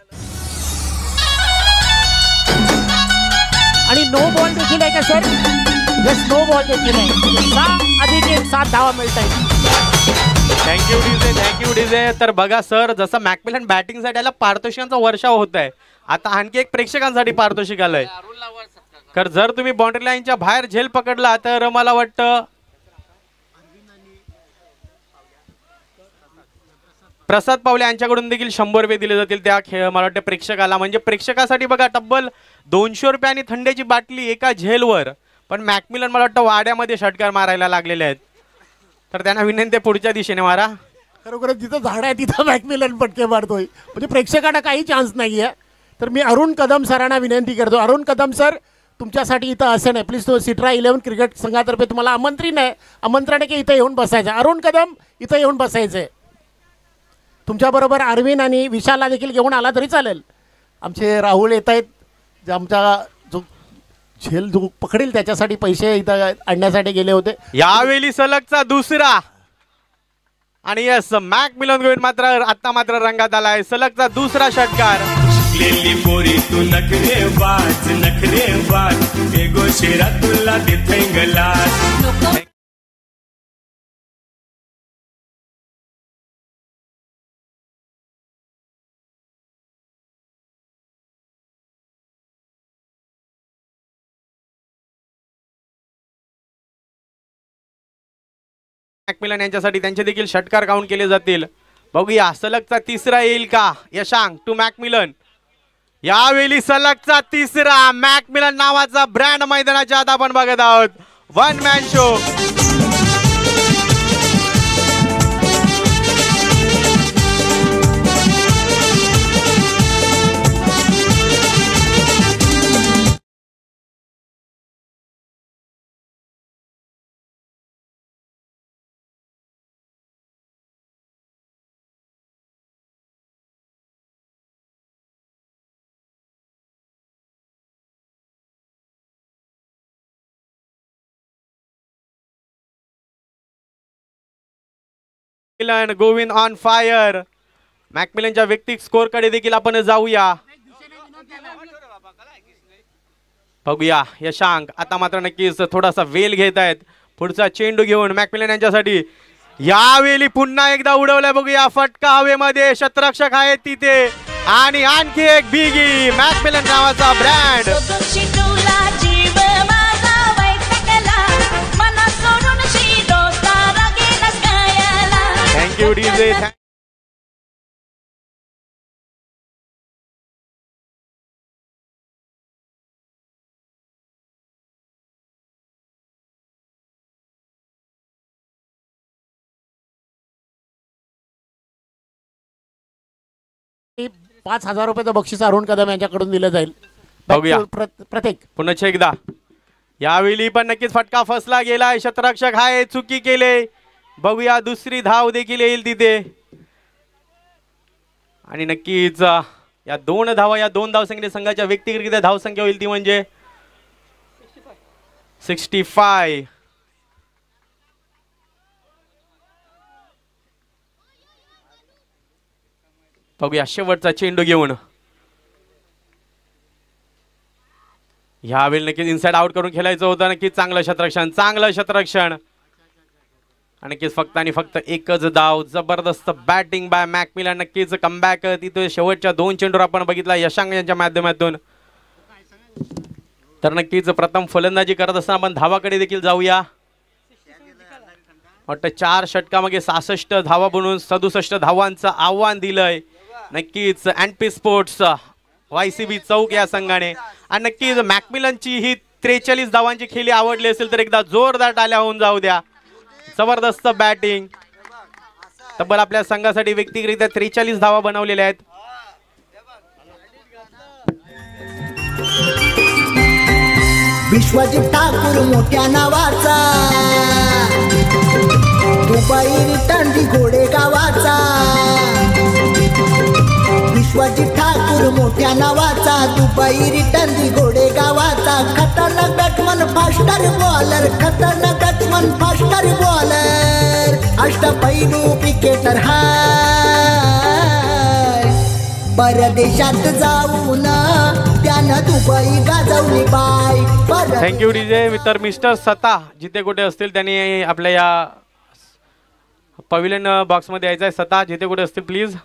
आणि नो बॉल देखील आहे का सर? येस, नो बॉल देखील आहे. 6+1 धावा मिळत आहेत. Thank you DJ, thank you DJ. तर बघा सर, जसं मॅकमिलन बॅटिंगसाठी याला पारितोषिकांचा वर्षाव होत आहे, आता आणखी एक प्रेक्षकांसाठी पारितोषिक आलंय. तर जर तुम्ही बाउंड्री लाईनच्या बाहेर झेल पकडला तर मला वाटतं प्रसाद पावले यांच्याकडून देखील 100 रुपये दिले जातील त्या मला वाटतं प्रेक्षकाला. म्हणजे प्रेक्षकासाठी बघा तब्बल 200 रुपये आणि थंड्याची बाटली एका झेलवर. पण मॅकमिलन मला वाटतं वाड्यामध्ये षटकार मारायला लागलेले आहेत, तर त्यांना विनंती पुढच्या दिशेने मारा. खरोखरच जिथं झाड आहे तिथं मॅकमिलन पटके मारतोय, म्हणजे प्रेक्षकांना काही चान्स नाही आहे. तर मी अरुण कदम सरांना विनंती करतो, अरुण कदम सर तुमच्यासाठी इथं असं नाही, प्लीज तो सिट्रा 11 क्रिकेट संघातर्फे तुम्हाला आमंत्रण आहे की इथं येऊन बसायचं. अरुण कदम इथं येऊन बसायचं आहे. तुमच्याबरोबर अरविंद आणि विशालला देखील घेऊन आला तरी चालेल. आमचे राहुल येत आहेत, जे आमचा जो झेल जो पकडेल त्याच्यासाठी पैसे इथं आणण्यासाठी गेले होते. यावेळी सलगचा दुसरा आणि यस मॅकमिलन गोविंद मात्र आता मात्र रंगात आलाय. सलगचा दुसरा षटकार. लेली पोरी तू नखरे बाज एगो शेरा तुला देते गलास. मॅकमिलन यांच्यासाठी त्यांचे देखील षटकार काउंट केले जातील. बघूया सलगचा तिसरा येईल का यशांक टू मॅकमिलन. यावेळी सलगचा तिसरा. मॅकमिलन नावाचा ब्रँड मैदानाच्या आत आपण बघत आहोत. One man show. Govind on fire. मॅकमिलनच्या व्यक्तिगत स्कोर कडे देखील आपण जाऊया. बघूया यशांक आता मात्र नक्कीच थोडासा वेल घेत आहेत. पुढचा चेंडू घेऊन मॅकमिलन यांच्यासाठी. यावेळी पुन्हा एकदा उडवलाय बघूया. फटका हवेमध्ये, शतरक्षक आहेत तिथे आणि आणखी एक बिगी. मॅकमिलन नावाचा ब्रँड. Thank you DJ. $5,000 रुपयाचं बक्षीस अरुण कदम यांच्याकडून दिलं जाईल. बघूया प्रत्येक पुन्हा एकदा. यावेळी पण नक्कीच फटका फसला गेलाय. शतरक्षक हाय, चुकी केले. बघूया दुसरी धाव देखील येईल तिथे आणि नक्कीच या दोन धावा, या दोन धावसंख्येने संघाच्या व्यक्तिगत धावसंख्या होईल ती म्हणजे 65. बघूया शेवटचा चेंडू घेऊन. ह्यावेळी नक्कीच इनसाइड आउट करून खेळायचं होतं. नक्कीच चांगलं शतरक्षण, चांगलं शतरक्षण नक्कीच फक्त आणि फक्त एकच धाव. जबरदस्त बॅटिंग बाय मॅकमिलन. नक्कीच कमबॅक तिथे शेवटच्या 2 चेंडूवर आपण बघितला यशांक यांच्या माध्यमातून. तर नक्कीच प्रथम फलंदाजी करत असताना आपण धावाकडे देखील जाऊया. वाटतं 4 षटकामागे 66 धावा बनवून 67 धावांचं आव्हान दिलंय नक्कीच एनपी स्पोर्ट्स YCB चौक या संघाने. आणि नक्कीच मॅकमिलनची ही 43 धावांची खेळी आवडली असेल तर एकदा जोरदार टाळ्या होऊन जाऊ द्या. जबरदस्त बॅटिंग. तब्बल आपल्या संघासाठी व्यक्तिगतरित्या 43 धावा बनवलेल्या आहेत. विश्वजित ठाकूर मोठ्या नावाचा, दुबई रिटर्न घोडे गावाचा. विश्वजित ठाकूर मोठ्या नावाचा, दुबई रिटर्न घोडे गावाचा. खतरनाक बॅट्समन फास्टर बॉलर, खतरनाक बॅट्समन फास्टर बॉलर. अष्टपैलू क्रिकेटर हाय, परदेशात जाऊन त्यानं दुबई गाजवली बाय. Thank you DJ. तर मिस्टर सता जिथे कुठे असतील त्यांनी आपल्या या पवेलियन बॉक्स मध्ये यायचं आहे. सता जिथे कुठे असतील प्लीज.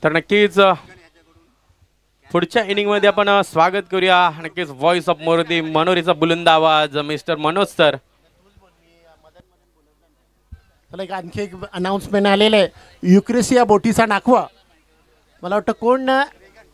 तर नक्कीच पुढच्या इनिंग मध्ये आपण स्वागत करूया. नक्कीच व्हॉइस ऑफ मोरदी मनोरीचा बुलंद आवाज मिस्टर मनोज सर. एक आणखी एक अनाउन्समेंट आलेलं आहे. युक्रेसिया बोटीचा नाखवा, मला वाटतं कोण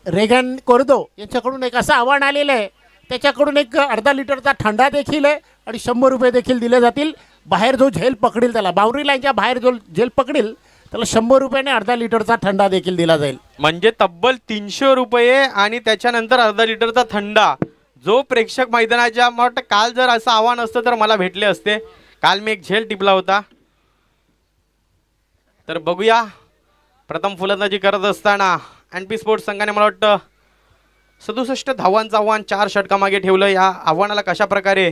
रेगन कोर्दो यांच्याकडून एक असं आव्हान आलेलं आहे. त्याच्याकडून एक अर्धा लिटरचा थंडा देखील आहे आणि 100 रुपये देखील दिले जातील. बाहेर जो झेल पकडेल त्याला, बाउंड्री लाईनच्या बाहेर जो झेल पकडेल त्याला 100 रुपयाने अर्धा लिटरचा थंडा देखील दिला जाईल. म्हणजे तब्बल 300 रुपये आणि त्याच्यानंतर अर्धा लिटरचा थंडा. जो प्रेक्षक मैदानाच्या मला वाटतं काल जर असं आव्हान असतं तर मला भेटले असते. काल मी एक झेल टिपला होता. तर बघूया प्रथम फलंदाजी करत असताना एनपी स्पोर्ट्स संघाने मला वाटतं 67 धावांचं आव्हान 4 षटकामागे ठेवलं. या आव्हानाला कशा प्रकारे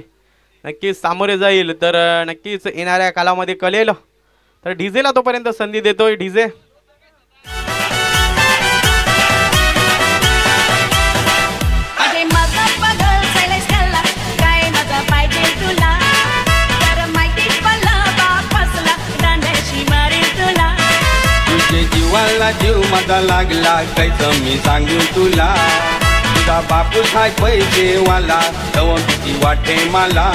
नक्कीच सामोरे जाईल तर नक्कीच येणाऱ्या कालामध्ये कळेल. तर डीजेला तोपर्यंत संधी देतोय. डीजे जीवाला जीव माझा लागला कायचं मी सांगू तुला. तुझा बापूस हाय पैसेवाला तव किती वाटे मला.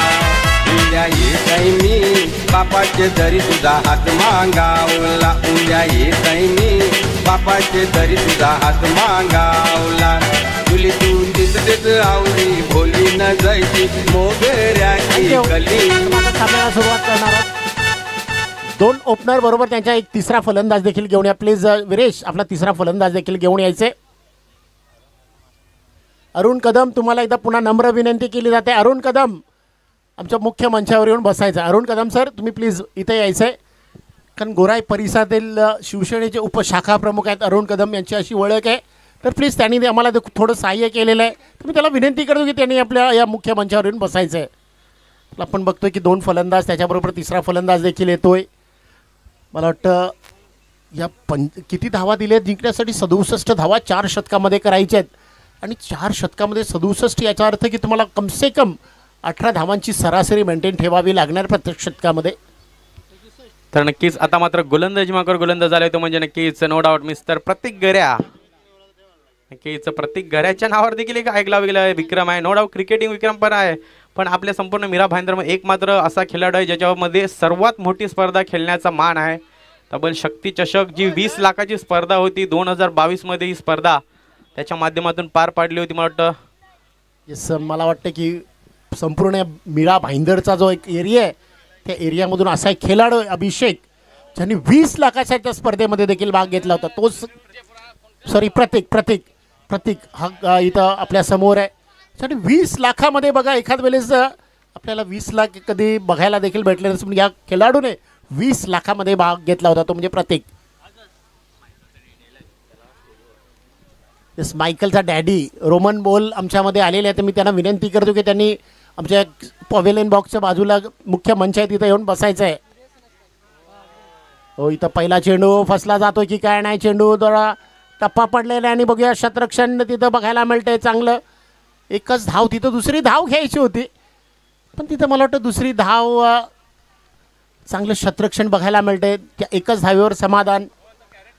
उद्या येत आहे मी बापाचे तरी तुझा हात मागावला. उद्या येत आहे मी बापाचे तरी तुझा हात मागावला. तुली तू दिसतेच आवडी भोली न जायची मोगऱ्याची कली. सामन्याला सुरुवात करणार आहोत. 2 ओपनर बरोबर त्यांच्या एक तिसरा फलंदाज देखील घेऊन या. प्लीज विरेश आपला तिसरा फलंदाज देखील घेऊन यायचे. अरुण कदम तुम्हाला एकदा पुन्हा नम्र विनंती केली जाते. अरुण कदम आमच्या मुख्य मंचावर येऊन बसायचं. अरुण कदम सर तुम्ही प्लीज इथे यायचं आहे. कारण गोराई परिसरातील शिवसेनेचे उपशाखा प्रमुख आहेत अरुण कदम यांची अशी ओळख आहे. तर प्लीज त्यांनी आम्हाला थोडं सहाय्य केलेलं आहे. तर मी त्याला विनंती करतो की त्यांनी आपल्या या मुख्य मंचावर येऊन बसायचं आहे. आपण बघतोय की 2 फलंदाज त्याच्याबरोबर तिसरा फलंदाज देखील येतोय. मला वाटतं या किती धावा दिल्या जिंकण्यासाठी 67 धावा 4 षटकामध्ये करायच्या आहेत. आणि 4 षटकामध्ये 67 याचा अर्थ की तुम्हाला कमसे कम 18 धावांची सरासरी मेंटेन ठेवावी लागणार प्रत्येक षटकामध्ये. तर नक्कीच आता मात्र गोलंदाजी माकर गोलंदाज झाले तो म्हणजे नक्कीच नो डाऊट मिस्टर प्रतीक गऱ्या. नक्कीच प्रतीक गऱ्याच्या नावावर देखील एक ऐकला वेगळा विक्रम आहे. नो डाऊट क्रिकेटिंग विक्रम पण आहे. पण आपल्या संपूर्ण मीरा भाईंदरमध्ये एक मात्र असा खेळाडू आहे ज्याच्यामध्ये सर्वात मोठी स्पर्धा खेळण्याचा मान आहे. तब्बल शक्ती चषक जी 20 लाखाची स्पर्धा होती 2022 मध्ये ही स्पर्धा त्याच्या माध्यमातून पार पाडली होती. मला वाटतं येस मला वाटतं की संपूर्ण मीरा भाईंदरचा जो एक एरिया आहे त्या एरियामधून असा एक खेळाडू अभिषेक ज्यांनी 20 लाखाच्या त्या स्पर्धेमध्ये देखील भाग घेतला होता. तोच सॉरी प्रतीक हा इथं आपल्या समोर आहे. 20 लाखामध्ये बघा एखाद वेळेस आपल्याला 20 लाख कधी बघायला देखील भेटले नसते. या खेळाडूने 20 लाखामध्ये भाग घेतला होता तो म्हणजे प्रतीक. येस मायकलचा डॅडी रोमन बोल आमच्यामध्ये आलेले आहे. तर मी त्यांना विनंती करतो की त्यांनी आमच्या पवेलियन बॉक्सच्या बाजूला मुख्य मंच आहे तिथं येऊन बसायचं आहे. हो इथं पहिला चेंडू फसला जातो की काय नाही. चेंडू जरा टप्पा पडलेला आहे आणि बघूया शतरक्षण तिथं बघायला मिळतंय चांगलं. एकच धाव, तिथं दुसरी धाव घ्यायची होती पण तिथं मला वाटतं दुसरी धाव चांगलं शतरक्षण बघायला मिळतंय. त्या एकच धावेवर समाधान.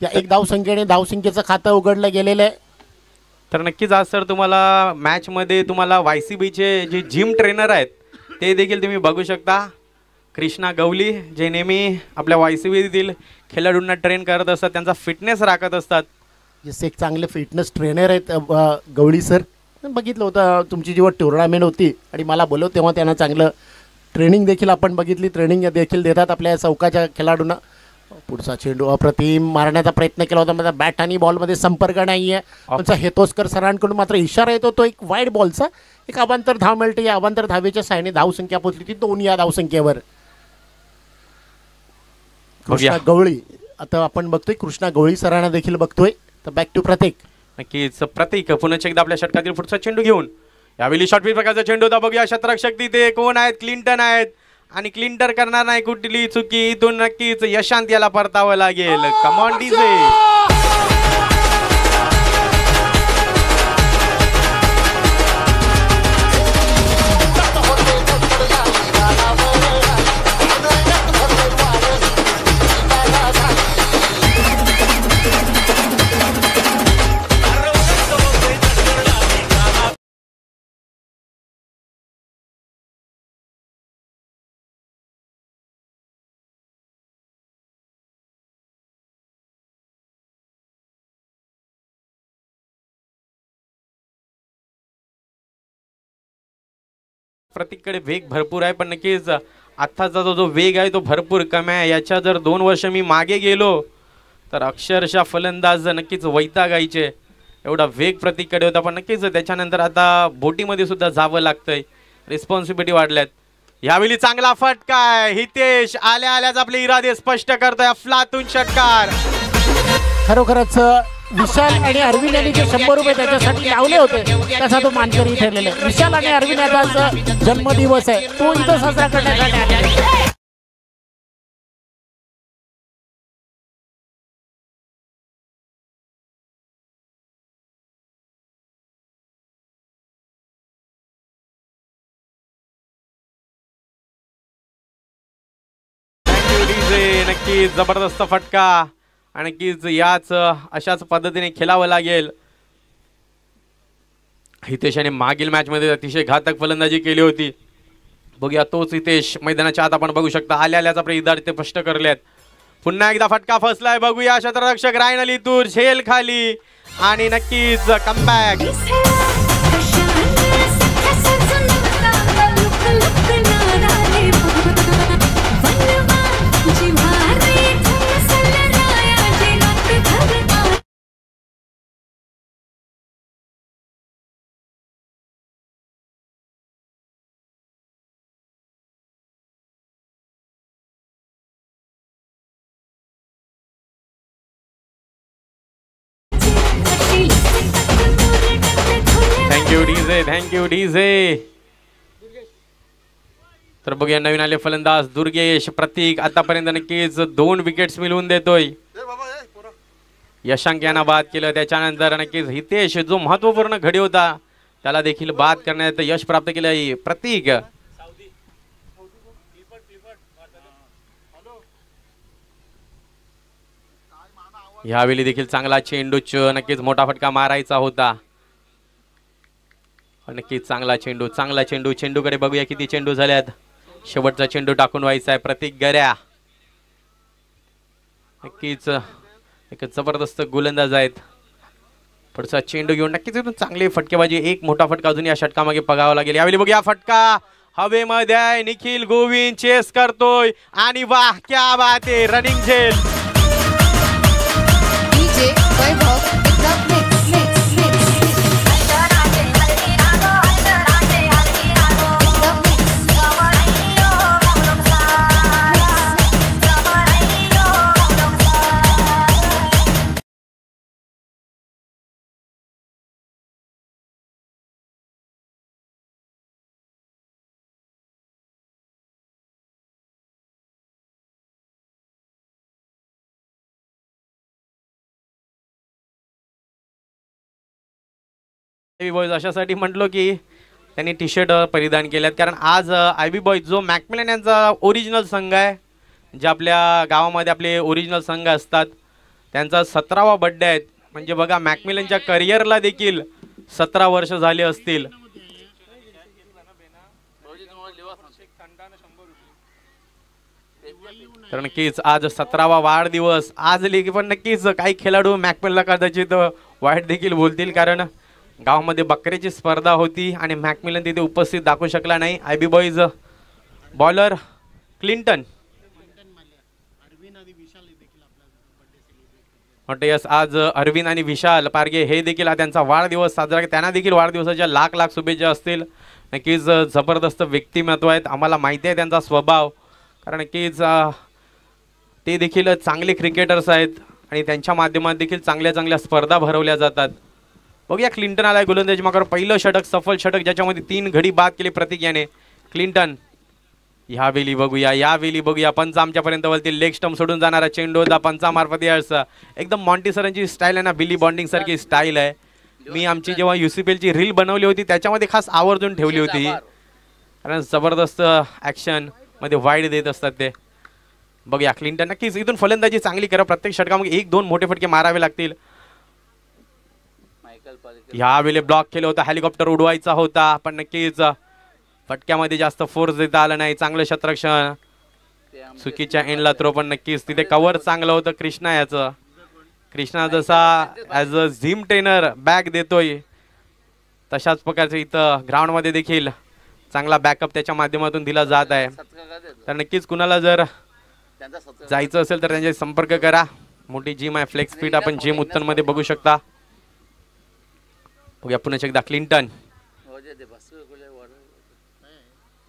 त्या एक धावसंख्येने धावसंख्येचं खातं उघडलं गेलेलं आहे. तर नक्कीच आज सर तुम्हाला मॅचमध्ये तुम्हाला YCBचे जे जिम ट्रेनर आहेत ते देखील तुम्ही बघू शकता. कृष्णा गवली जे नेहमी आपल्या YCBतील खेळाडूंना ट्रेन करत असतात, त्यांचा फिटनेस राखत असतात. जसे एक चांगले फिटनेस ट्रेनर आहेत गवळी सर. बघितलं होतं तुमची जेव्हा टुर्नामेंट होती आणि मला बोलव तेव्हा त्यांना चांगलं ट्रेनिंग देखील आपण बघितली. ट्रेनिंग देखील देतात आपल्या चौकाच्या खेळाडूंना. पुढचा चेंडू अप्रतिम मारण्याचा प्रयत्न केला होता, माझा बॅट आणि बॉलमध्ये संपर्क नाही आहे. तुमचा हेतोस्कर सरांकडून मात्र इशारा येतो तो एक वाईड बॉलचा. एक अवांतर धाव मिळते. या अवांतर धावेच्या साहाय्याने धावसंख्या पोचली ती 2 या धावसंख्येवर. कृष्णा गवळी आता आपण बघतोय, कृष्णा गवळी सरांना देखील बघतोय. तर बॅक टू प्रतीक. नक्कीच प्रतीक पुन्हा एकदा आपल्या षटकातील पुढचा चेंडू घेऊन यावेळी शॉर्टपिच प्रकारचा चेंडू होता. बघूया शतरक्षक तिथे कोण आहेत, क्लिंटन आहेत आणि क्लिंटर करणार नाही कुठली चुकी. इथून नक्कीच यशांत याला परतावं लागेल. Come on DJ. प्रतीककडे वेग भरपूर आहे पण नक्कीच आत्ताचा जो वेग आहे तो भरपूर कमी आहे. याच्या जर 2 वर्ष मी मागे गेलो तर अक्षरशः फलंदाज नक्कीच वैतागायचे. एवढा वेग प्रतीककडे होता पण नक्कीच त्याच्यानंतर आता बोटीमध्ये सुद्धा जावं लागतंय. रिस्पॉन्सिबिलिटी वाढल्यात. यावेळी चांगला फटका आहे. हितेश आल्या आल्याच आपले इरादे स्पष्ट करतोय. अफलातून षटकार. खरोखरच विशाल आणि अरविंद यांनी जे 100 रुपये त्याच्यासाठी लावले होते त्याचा तो मानकरी ठरलेला आहे. विशाल आणि अरविंद याचा जन्मदिवस आहे तो इथं साजरा करण्यासाठी आलेला आहे. नक्कीच जबरदस्त फटका आणि नक्कीच याच अशाच पद्धतीने खेळावं लागेल. हितेशने मागील मॅच मध्ये अतिशय घातक फलंदाजी केली होती. बघूया तोच हितेश मैदानाच्या आत आपण बघू शकता. आल्याच आपले इदार ते स्पष्ट करलेत. पुन्हा एकदा फटका फसलाय. बघूया शतरक्षक रायन अली तूर झेल खाली आणि नक्कीच कमबॅक. Thank you DJ. तर बघूया नवीन आले फलंदाज दुर्गेश. प्रतीक आतापर्यंत नक्कीच 2 विकेट्स मिळवून देतोय. यशांक यांना बाद केलं. त्याच्यानंतर नक्कीच हितेश जो महत्वपूर्ण घडी होता त्याला देखील बाद करण्यात यश प्राप्त केलं. प्रतीक यावेळी देखील चांगला चेंडूच नक्कीच मोठा फटका मारायचा होता. नक्कीच चांगला चेंडू. चेंडूकडे बघूया किती चेंडू झाल्यात. शेवटचा चेंडू टाकून व्हायचा आहे. प्रतीक गऱ्या नक्कीच एक जबरदस्त गोलंदाज आहेत. पुढचा चेंडू घेऊन नक्कीच चांगली फटकेबाजी. एक मोठा फटका अजून या षटकामागे बघावा लागेल. यावेळी बघूया फटका हवेमध्ये. निखिल गोविंद चेस करतोय आणि वाह क्या बात आहे. रनिंग झेल. आयबी बॉयज अशासाठी म्हटलो की त्यांनी टी शर्ट परिधान केल्यात, कारण आज आयबी बॉयज जो मॅकमिलन यांचा ओरिजिनल संघ आहे, जे आपल्या गावामध्ये आपले ओरिजिनल संघ असतात, त्यांचा 17वा बर्थडे आहे. म्हणजे बघा मॅकमिलनच्या करिअरला देखील 17 वर्ष झाले असतील. तर नक्कीच आज 17वा वाढदिवस. आज लेखी पण नक्कीच काही खेळाडू मॅकमिलनला कदाचित वाईट देखील बोलतील, कारण गावामध्ये बकऱ्याची स्पर्धा होती आणि मॅकमिलन तिथे उपस्थित दाखवू शकला नाही. आयबी बॉयज बॉलर क्लिंटन वाटते यस, आज अरविंद आणि विशाल पारगे हे देखील त्यांचा वाढदिवस साजरा, त्यांना देखील वाढदिवसाच्या लाख लाख शुभेच्छा असतील. नक्कीच जबरदस्त व्यक्तिमत्व आहेत, आम्हाला माहिती आहे त्यांचा स्वभाव, कारण नक्कीच ते देखील चांगले क्रिकेटर्स आहेत आणि त्यांच्या माध्यमात देखील चांगल्या चांगल्या स्पर्धा भरवल्या जातात. बघूया क्लिंटन आलाय गोलंदाजी मागावर, पहिलं षटक सफल षटक ज्याच्यामध्ये 3 गडी बाद केली प्रतीक याने. क्लिंटन यावेळी बघूया पंच आमच्यापर्यंत वळतील. लेग स्टंप सोडून जाणारा चेंडू होता पंचामार्फत यश. एकदम मॉन्टी सरांची स्टाईल आहे ना, बिली बॉन्डिंग सारखी स्टाईल आहे. मी आमची जेव्हा UCPLची रील बनवली होती त्याच्यामध्ये खास आवर्जून ठेवली होती, कारण जबरदस्त ॲक्शन मध्ये वाईड देत असतात ते. बघूया क्लिंटन नक्कीच इथून फलंदाजी चांगली करा, प्रत्येक षटकामध्ये 1-2 मोठे फटके मारावे लागतील. यावेळी ब्लॉक केलं होतं, हेलिकॉप्टर उडवायचा होता पण नक्कीच फटक्यामध्ये जास्त फोर्स देता आला नाही. चांगलं क्षेत्ररक्षण, चुकीच्या एंडला थ्रो, पण नक्कीच तिथे कव्हर चांगलं होतं कृष्णा याचं. कृष्णा जसा as a gym trainer back देतोय तशाच प्रकारचे इथं ग्राउंडमध्ये देखील चांगला बॅकअप त्याच्या माध्यमातून दिला जात आहे. तर नक्कीच कुणाला जर जायचं असेल तर त्यांच्याशी संपर्क करा. मोठी जिम आहे, फ्लेक्स फिट आपण जिम उत्तनमध्ये बघू शकता. बघूया पुन्हा एकदा क्लिंटन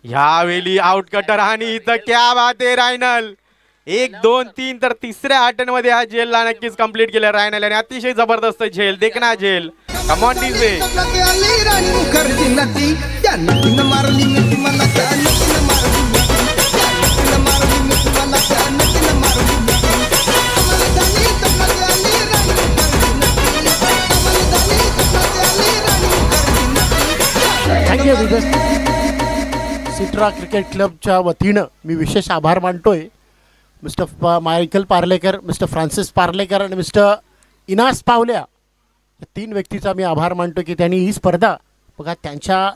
ह्यावेळी आउट कटर आणि इथं क्या बात आहे रायनल. 1, 2, 3 तर तिसऱ्या अटेम्प्टमध्ये हा झेलला नक्कीच कंप्लीट केलं रायनल आणि अतिशय जबरदस्त झेल, देखना झेल. Come on DJ. Thank you Vijay. Sitra cricket क्लबच्या वतीनं मी विशेष आभार मानतोय Mister Michael Parlekar, Mister Francis Parlekar आणि मिस्टर इनास पावल्या, या 3 व्यक्तीचा मी आभार मानतो की त्यांनी ही स्पर्धा बघा त्यांच्या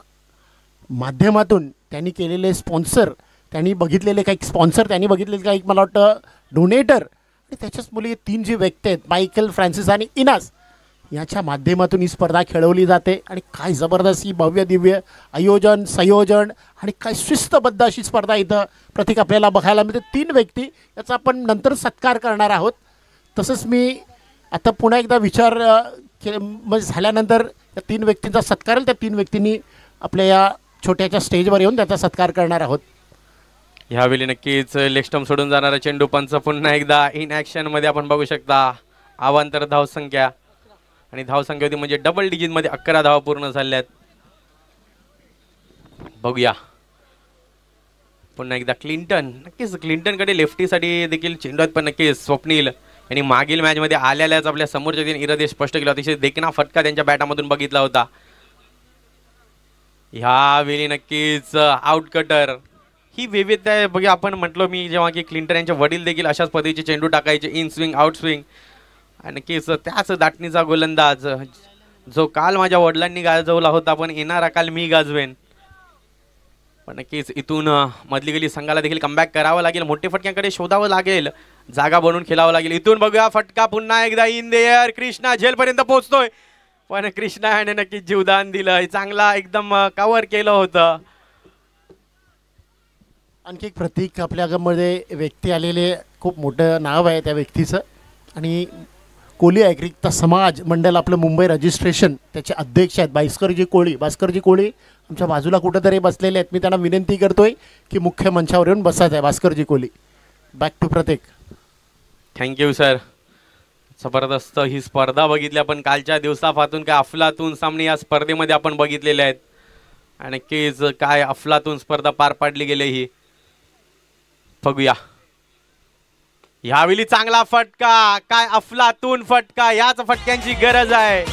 माध्यमातून त्यांनी केलेले स्पॉन्सर, त्यांनी बघितलेले काही मला वाटतं डोनेटर आणि त्याच्याच मुली 3 जी व्यक्ती आहेत मायकल, फ्रान्सिस आणि इनास, याच्या माध्यमातून ही स्पर्धा खेळवली जाते. आणि काय जबरदस्त ही भव्य दिव्य आयोजन, संयोजन आणि काय शिस्तबद्ध अशी स्पर्धा इथं प्रत्येक आपल्याला बघायला मिळते. 3 व्यक्ती याचा आपण नंतर सत्कार करणार आहोत. तसंच मी आता पुन्हा एकदा विचार म्हणजे झाल्यानंतर त्या 3 व्यक्तींचा सत्कार, त्या 3 व्यक्तींनी आपल्या या छोट्याच्या स्टेजवर येऊन त्याचा सत्कार करणार आहोत. ह्यावेळी नक्कीच लेग स्टंप सोडून जाणारा चेंडू पंच पुन्हा एकदा इन ॲक्शनमध्ये आपण बघू शकता. अवांतर धावसंख्या आणि धावसंख्या होती म्हणजे डबल डिजिटमध्ये 11 धावा पूर्ण झाल्यात. बघूया पुन्हा एकदा क्लिंटन. नक्कीच क्लिंटनकडे लेफ्टीसाठी देखील चेंडू आहेत, पण नक्कीच स्वप्नील यांनी मागील मॅचमध्ये आल्याच आपल्या समोरच्या दिन इरादे स्पष्ट केला. अतिशय देखना फटका त्यांच्या बॅटामधून बघितला होता. ह्यावेळी नक्कीच आउट कटर ही विविधता आहे. बघा आपण म्हटलो मी जेव्हा की क्लिंटन यांचे वडील देखील अशाच पद्धतीचे चेंडू टाकायचे, इन स्विंग आउट स्विंग, आणि नक्कीच त्याच दाटणीचा गोलंदाज जो काल माझ्या वडिलांनी गाजवला होता पण येणारा काल मी गाजवेन. पण नक्कीच इथून मधली गली संघाला देखील कमबॅक करावं लागेल, मोठे फटक्यांकडे शोधावं लागेल, जागा बनवून खेळावं लागेल. इथून बघूया फटका पुन्हा एकदा इन द एअर, कृष्णा झेलपर्यंत पोहोचतोय पण कृष्णा याने नक्कीच जीवदान दिलं, चांगला एकदम कव्हर केलं होतं. आणखी एक प्रतीक आपल्यामध्ये व्यक्ती आलेले, खूप मोठं नाव आहे त्या व्यक्तीचं, आणि कोली ऐक्रिकता समाज मंडळ आपलं मुंबई रजिस्ट्रेशन त्याचे अध्यक्ष आहेत भास्करजी कोळी आमच्या बाजूला कुठंतरी बसलेले आहेत. मी त्यांना विनंती करतोय की मुख्य मंचावर येऊन बसायचं आहे. Bhaskarji Koli, back to Pratik. Thank you sir. जबरदस्त ही स्पर्धा बघितली आपण कालच्या दिवसापासून, काय अफलातून सामने या स्पर्धेमध्ये आपण बघितलेले आहेत आणि नक्कीच काय अफलातून स्पर्धा पार पाडली गेली ही. बघूया ह्यावेळी चांगला फटका, काय अफलातून फटका, याच फटक्यांची गरज आहे.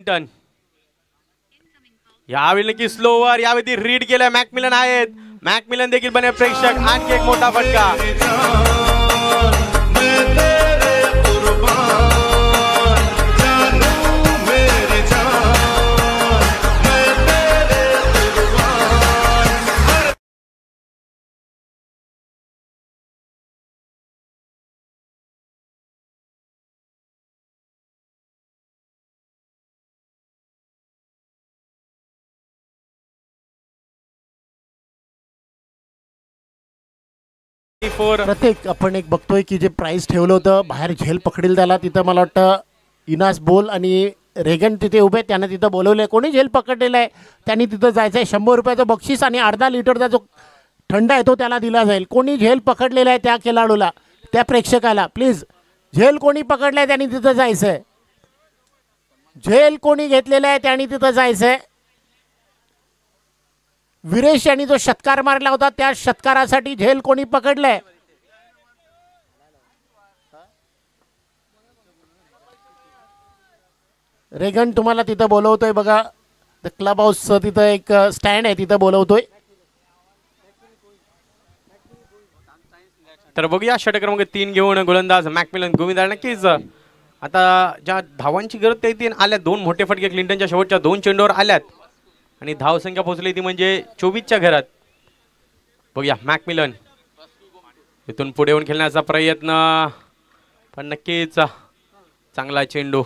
क्लिंटन. यावेळी नक्की स्लोवर, यावेळी रीड केलं मॅकमिलन आहेत. मॅकमिलन देखील बने प्रेक्षक. आणखी एक मोठा फटका. प्रत्येक आपण एक बघतोय की जे प्राइस ठेवलं होतं बाहेर झेल पकडेल त्याला, तिथं मला वाटतं इनास बोल आणि रेगन तिथे उभे, त्यांना तिथं बोलवलंय. कोणी झेल पकडलेलं आहे त्यांनी तिथं जायचं आहे. 100 रुपयाचं बक्षीस आणि अर्धा लिटरचा जो थंड आहे तो त्याला दिला जाईल. कोणी झेल पकडलेला आहे त्या खेळाडूला, त्या प्रेक्षकाला प्लीज, झेल कोणी पकडलं आहे त्यांनी तिथं जायचं आहे. झेल कोणी घेतलेलं आहे त्यांनी तिथं जायचं आहे. विरेश यांनी जो षटकार मारला होता त्या षटकारासाठी झेल कोणी पकडलंय. रेगन तुम्हाला तिथं बोलवतोय बघा. क्लब हाऊसचं तिथं एक स्टँड आहे, तिथं बोलवतोय. तर बघूया षटक क्रमांक 3 घेऊन गोलंदाज मॅकमिलन गोविंदा. नक्कीच आता ज्या धावांची गरज त्या तीन आल्या, 2 मोठे फटके क्लिंटनच्या शेवटच्या 2 चेंडूवर आल्यात आणि धावसंख्या पोहोचली ती म्हणजे 24च्या घरात. बघूया मॅकमिलन इथून पुढे येऊन खेळण्याचा प्रयत्न, पण नक्कीच चांगला चेंडू.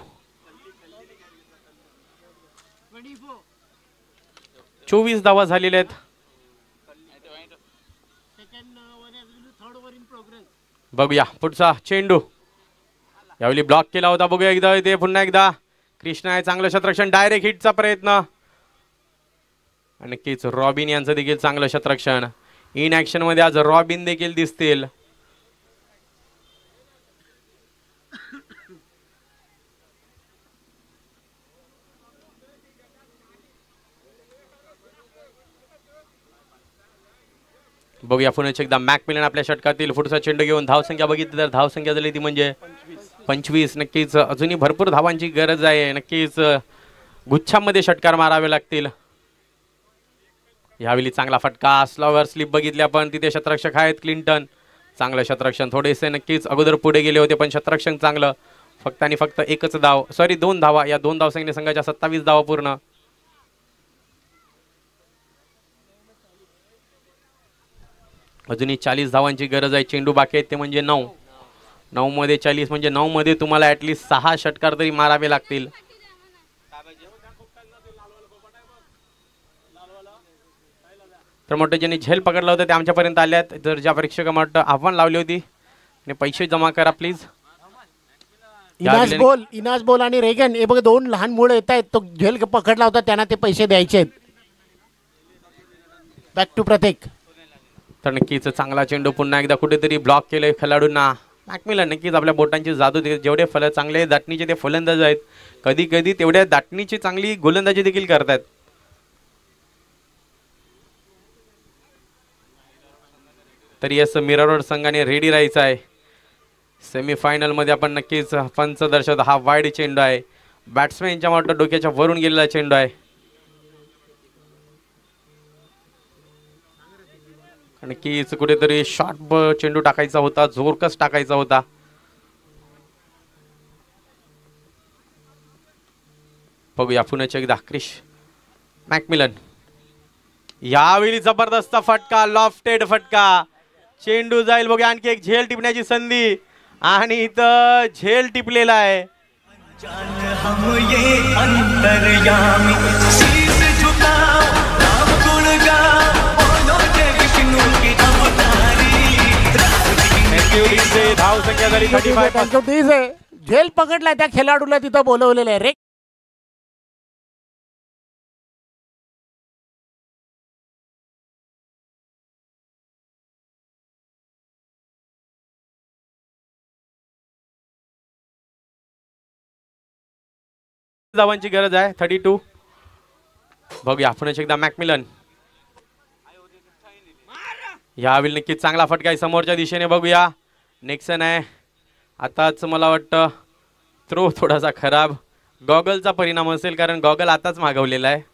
24 धावा झालेल्या आहेत. बघूया पुढचा चेंडू, यावेळी ब्लॉक केला होता. बघूया एकदा इथे पुन्हा एकदा कृष्णा आहे, चांगलं क्षेत्ररक्षण, डायरेक्ट हिटचा प्रयत्न. नक्कीच रॉबिन यांचं देखील चांगलं क्षेत्ररक्षण. इन ऍक्शन मध्ये आज रॉबिन देखील दिसतील. बघूया पुन्हा एकदा मॅकमिलन आपल्या षटकातील पुढचा चेंडू घेऊन. धावसंख्या बघितली तर धावसंख्या झाली ती म्हणजे 25. नक्कीच अजूनही भरपूर धावांची गरज आहे. नक्कीच गुच्छामध्ये षटकार मारावे लागतील. यावेळी चांगला फटका, स्लॉवर स्लिप बघितली आपण, तिथे क्षेत्ररक्षक आहेत क्लिंटन, चांगलं क्षेत्ररक्षण. थोडेसे नक्कीच अगोदर पुढे गेले होते पण क्षेत्ररक्षण चांगलं. फक्त आणि फक्त एकच धाव, सॉरी 2 धावा. या 2 धावसंख्येने संघाच्या 27 धावा पूर्ण. अजूनही 40 धावांची गरज आहे. चेंडू बाकी आहेत ते म्हणजे 9. 9 मध्ये 40 म्हणजे 9 मध्ये तुम्हाला ऍटलीस्ट 6 षटकार तरी मारावे लागतील. तर मोठे ज्यांनी झेल पकडला होता ते आमच्यापर्यंत आल्यात. जर ज्या प्रेक्षकांना मोठं आव्हान लावले होती आणि पैसे जमा करा प्लीज. इनास बोल आणि रेगन हे बघा 2 लहान मुलं येत आहेत. तो झेल पकडला होता त्यांना ते पैसे द्यायचे आहेत. बॅक टू प्रत्येक. तर नक्कीच चांगला चेंडू पुन्हा एकदा कुठेतरी ब्लॉक केले खेळाडूंना. मॅकमिलन नक्कीच आपल्या बोटांची जादू, जेवढे चांगले दाटणीचे ते फलंदाज आहेत, कधी कधी तेवढ्या दाटणीची चांगली गोलंदाजी देखील करतात. तरी यस मिरर संघाने रेडी राहायचं आहे. सेमीफायनल मध्ये आपण नक्कीच पंच दर्शवत. हा वाईड चेंडू आहे, बॅट्समॅनच्या मोठ्या डोक्याच्या वरून गेलेला चेंडू आहे. नक्कीच कुठेतरी शॉर्ट चेंडू टाकायचा होता, जोरकस टाकायचा होता. बघूया पुन्हा एकदा मॅकमिलन. यावेळी जबरदस्त फटका, लॉफ्टेड फटका, चेंडू जाईल. बघूया आणखी एक झेल टिपण्याची संधी आणि इथं झेल टिपलेला आहे. धाव संख्या झाली 35. झेल पकडलाय त्या खेळाडूला तिथं बोलवलेलं आहे. रे धावांची गरज आहे 32. बघूया पुन्हा एकदा मॅकमिलन. यावेळी नक्कीच चांगला फटका आहे समोरच्या दिशेने. बघूया नेक्सन आहे. आताच मला वाटतं थ्रो थोडासा खराब गॉगलचा परिणाम असेल, कारण गॉगल आताच मागवलेला आहे.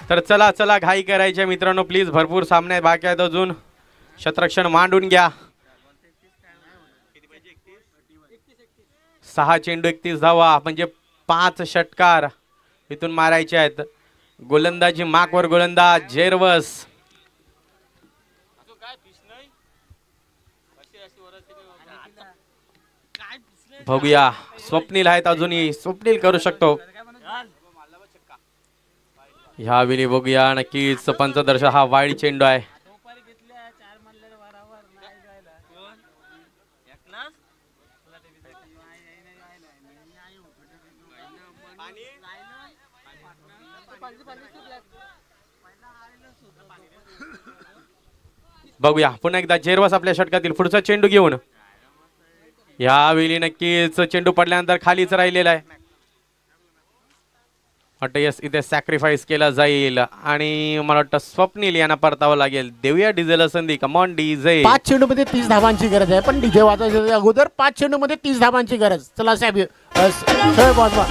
तर चला चला घाई करायच्या मित्रांनो, प्लीज. भरपूर सामने बाकी आहेत अजून. शतरक्षण मांडून घ्या. 6 चेंडू 31 धावा, म्हणजे 5 षटकार इथून मारायचे आहेत. गोलंदाजी माकवर गोलंदाज जेरवस. बघूया, स्वप्नील आहेत अजूनही. स्वप्नील करू शकतो ह्यावेळी. बघूया नक्कीच पंचदर्श हा वाईड चेंडू आहे. बघूया पुन्हा एकदा जेरवस आपल्या षटकातील पुढचा चेंडू घेऊन. यावेळी नक्कीच चेंडू पडल्यानंतर खालीच राहिलेला आहे. वाटतं यस, इथे सॅक्रिफाईस केला जाईल आणि मला वाटतं स्वप्नील यांना परतावं लागेल. देऊया डीजेला संधी. Come on DJ. 5 चेंडू मध्ये 30 धावांची गरज आहे, पण डीजे वाजवायच्या अगोदर 5 चेंडू मध्ये 30 धावांची गरज. चला साहेब वाजवा.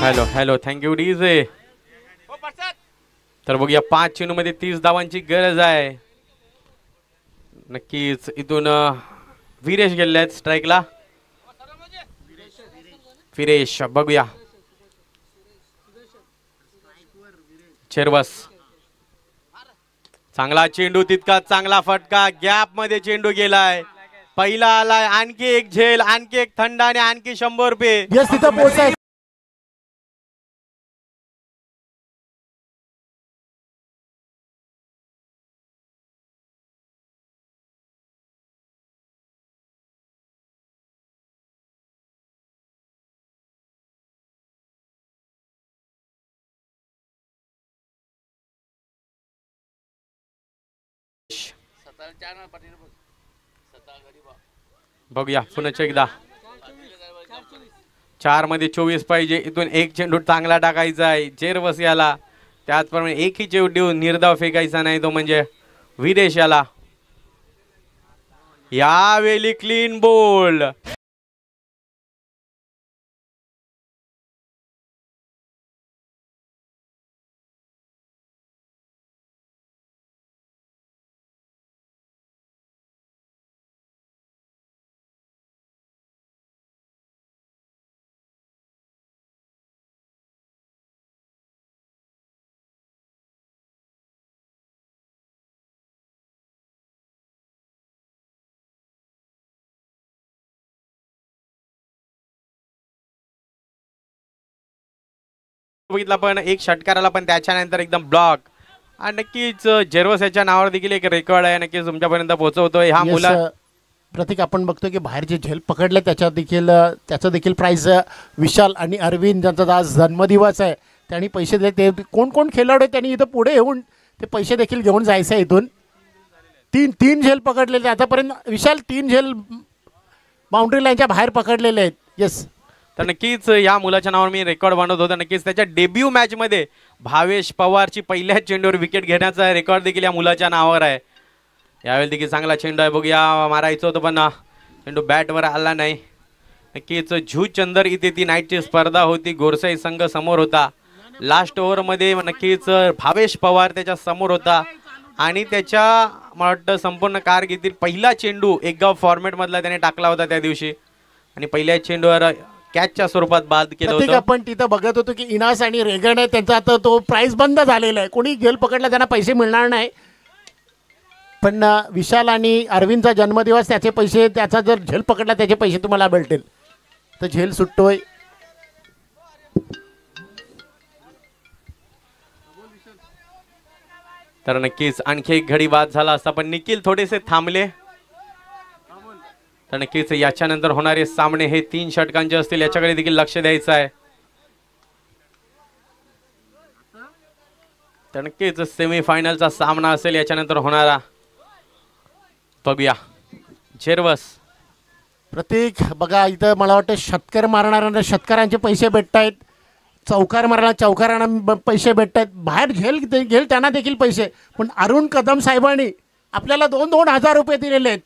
Hello hello, thank you DJ. तर बघूया 5 चेंडू मध्ये 30 धावांची गरज आहे. नक्कीच इथून वीरेश गेले आहेत स्ट्राईकला. फिरेश. बघूया चेरवस. चांगला चेंडू, तितका चांगला फटका. गॅप मध्ये चेंडू गेलाय. पहिला आलाय. आणखी एक झेल, आणखी एक थंड आणि आणखी 100 रुपये. यस, तिथं पोहोचाय. बघूया पुन्हा एकदा. 4 मध्ये 24 पाहिजे. इथून एक चेंडू चांगला टाकायचा आहे जेरवस याला. त्याचप्रमाणे एकही चेंडू निर्धाव फेकायचा नाही, तो म्हणजे विदेश याला. यावेळी क्लीन बोल्ड. बघितला पण एक षटकाराला पण त्याच्यानंतर एकदम ब्लॉक. आणि नक्कीच जेरवस याच्या नावावर देखील एक रेकॉर्ड आहे, नक्कीच तुमच्यापर्यंत पोहोचवतोय हा मुला. प्रतीक, आपण बघतो की बाहेर जे झेल पकडले त्याचं देखील प्राइस विशाल आणि अरविंद ज्यांचा आज जन्मदिवस आहे त्यांनी पैसे दिले. ते कोण कोण खेळाडू आहेत त्यांनी इथं पुढे येऊन ते पैसे देखील घेऊन जायचं आहे. इथून तीन झेल पकडलेले आतापर्यंत. विशाल 3 झेल बाउंड्री लाईनच्या बाहेर पकडलेले आहेत. येस, तर नक्कीच या मुलाच्या नावावर मी रेकॉर्ड बनवत होतो. नक्कीच त्याच्या डेब्यू मॅच मध्ये भावेश पवारची पहिल्याच चेंडूवर विकेट घेण्याचा रेकॉर्ड देखील या मुलाच्या नावावर आहे. यावेळी देखील चांगला चेंडू आहे. बघूया, मारायचं होतं पण चेंडू बॅटवर आला नाही. नक्कीच झू चंदर इथे ती नाईटची स्पर्धा होती. गोरसाई संघ समोर होता. लास्ट ओव्हरमध्ये नक्कीच भावेश पवार त्याच्या समोर होता आणि त्याच्या मला वाटतं संपूर्ण कारकिर्दीतील पहिला चेंडू एकगाव फॉर्मॅट मधला त्याने टाकला होता त्या दिवशी. आणि पहिल्या चेंडूवर कॅचच्या स्वरूपात बाद केलं प्रत्येक होतं. आपण तिथं बघत होतो की इनास आणि रेगन आहे त्यांचा आता तो प्राइस बंद झालेला आहे. कोणी झेल पकडला त्यांना पैसे मिळणार नाही. पण विशाल आणि अरविंदचा जन्मदिवस त्याचे पैसे त्याचा जर झेल पकडला त्याचे पैसे तुम्हाला भेटतील. तर झेल सुटतोय. तर नक्कीच आणखी एक घडी बाद झाला असता पण निखिल थोडेसे थांबले. तर नक्कीच याच्यानंतर होणारे सामने हे 3 षटकांचे असतील याच्याकडे देखील लक्ष द्यायचं आहे. तर नक्कीच सेमीफायनलचा सामना असेल याच्यानंतर होणारा. बघूया झेरवस प्रत्येक बघा इथं मला वाटतं षटकर मारणाऱ्यांना षटकारांचे पैसे भेटत आहेत. चौकार मारणारा चौकारांना पैसे भेटत आहेत. बाहेर घेल त्यांना देखील पैसे. पण अरुण कदम साहेबांनी आपल्याला 2,000 रुपये दिलेले आहेत.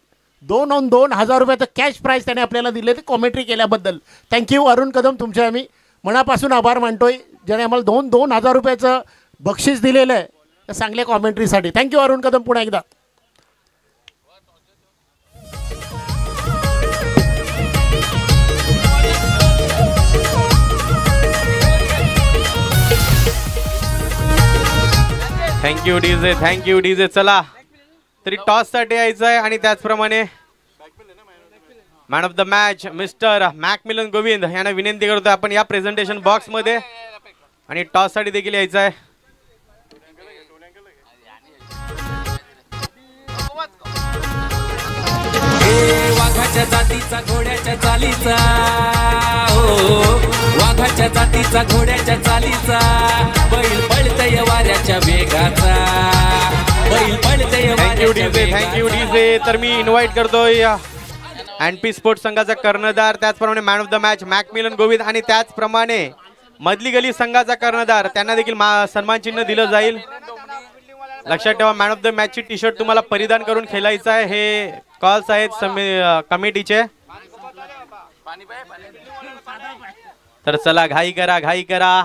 2,000 रुपयाचं कॅश प्राईज त्याने आपल्याला दिले ते कॉमेंट्री केल्याबद्दल थँक्यू अरुण कदम. तुमचे आम्ही मनापासून आभार मानतोय ज्याने आम्हाला 2,000 रुपयाचं बक्षीस दिलेलं आहे त्या चांगल्या कॉमेंट्रीसाठी. थँक्यू अरुण कदम पुन्हा एकदा. Thank you DJ. चला तरी टॉस साठी यायचं आहे आणि त्याचप्रमाणे man of the match mister Macmillan Govind यांना विनंती करतोय आपण या प्रेझेंटेशन बॉक्स मध्ये आणि टॉस साठी देखील यायचं आहे. वाघाच्या जातीचा घोड्याच्या चालीचा वाघाच्या जातीचा घोड्याच्या चालीचा बैल पळतय वाऱ्याच्या वेगाचा बैल पळतय. Thank you DJ. तर मी इन्व्हाइट करतोय एनपी स्पोर्ट्स संघाचा कर्णधार त्याचप्रमाणे man of the match McMillan Govind आणि त्याचप्रमाणे मधली गली संघाचा कर्णधार त्यांना देखील सन्मान चिन्ह दिलं जाईल. लक्षात ठेवा मॅन ऑफ द मॅचची टी शर्ट तुम्हाला परिधान करून खेळायचं आहे. हे कॉल्स आहेत कमिटीचे. तर चला घाई करा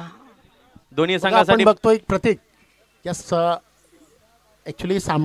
दोन्ही संघासाठी. बघतोय प्रतीक ऍक्च्युली सामना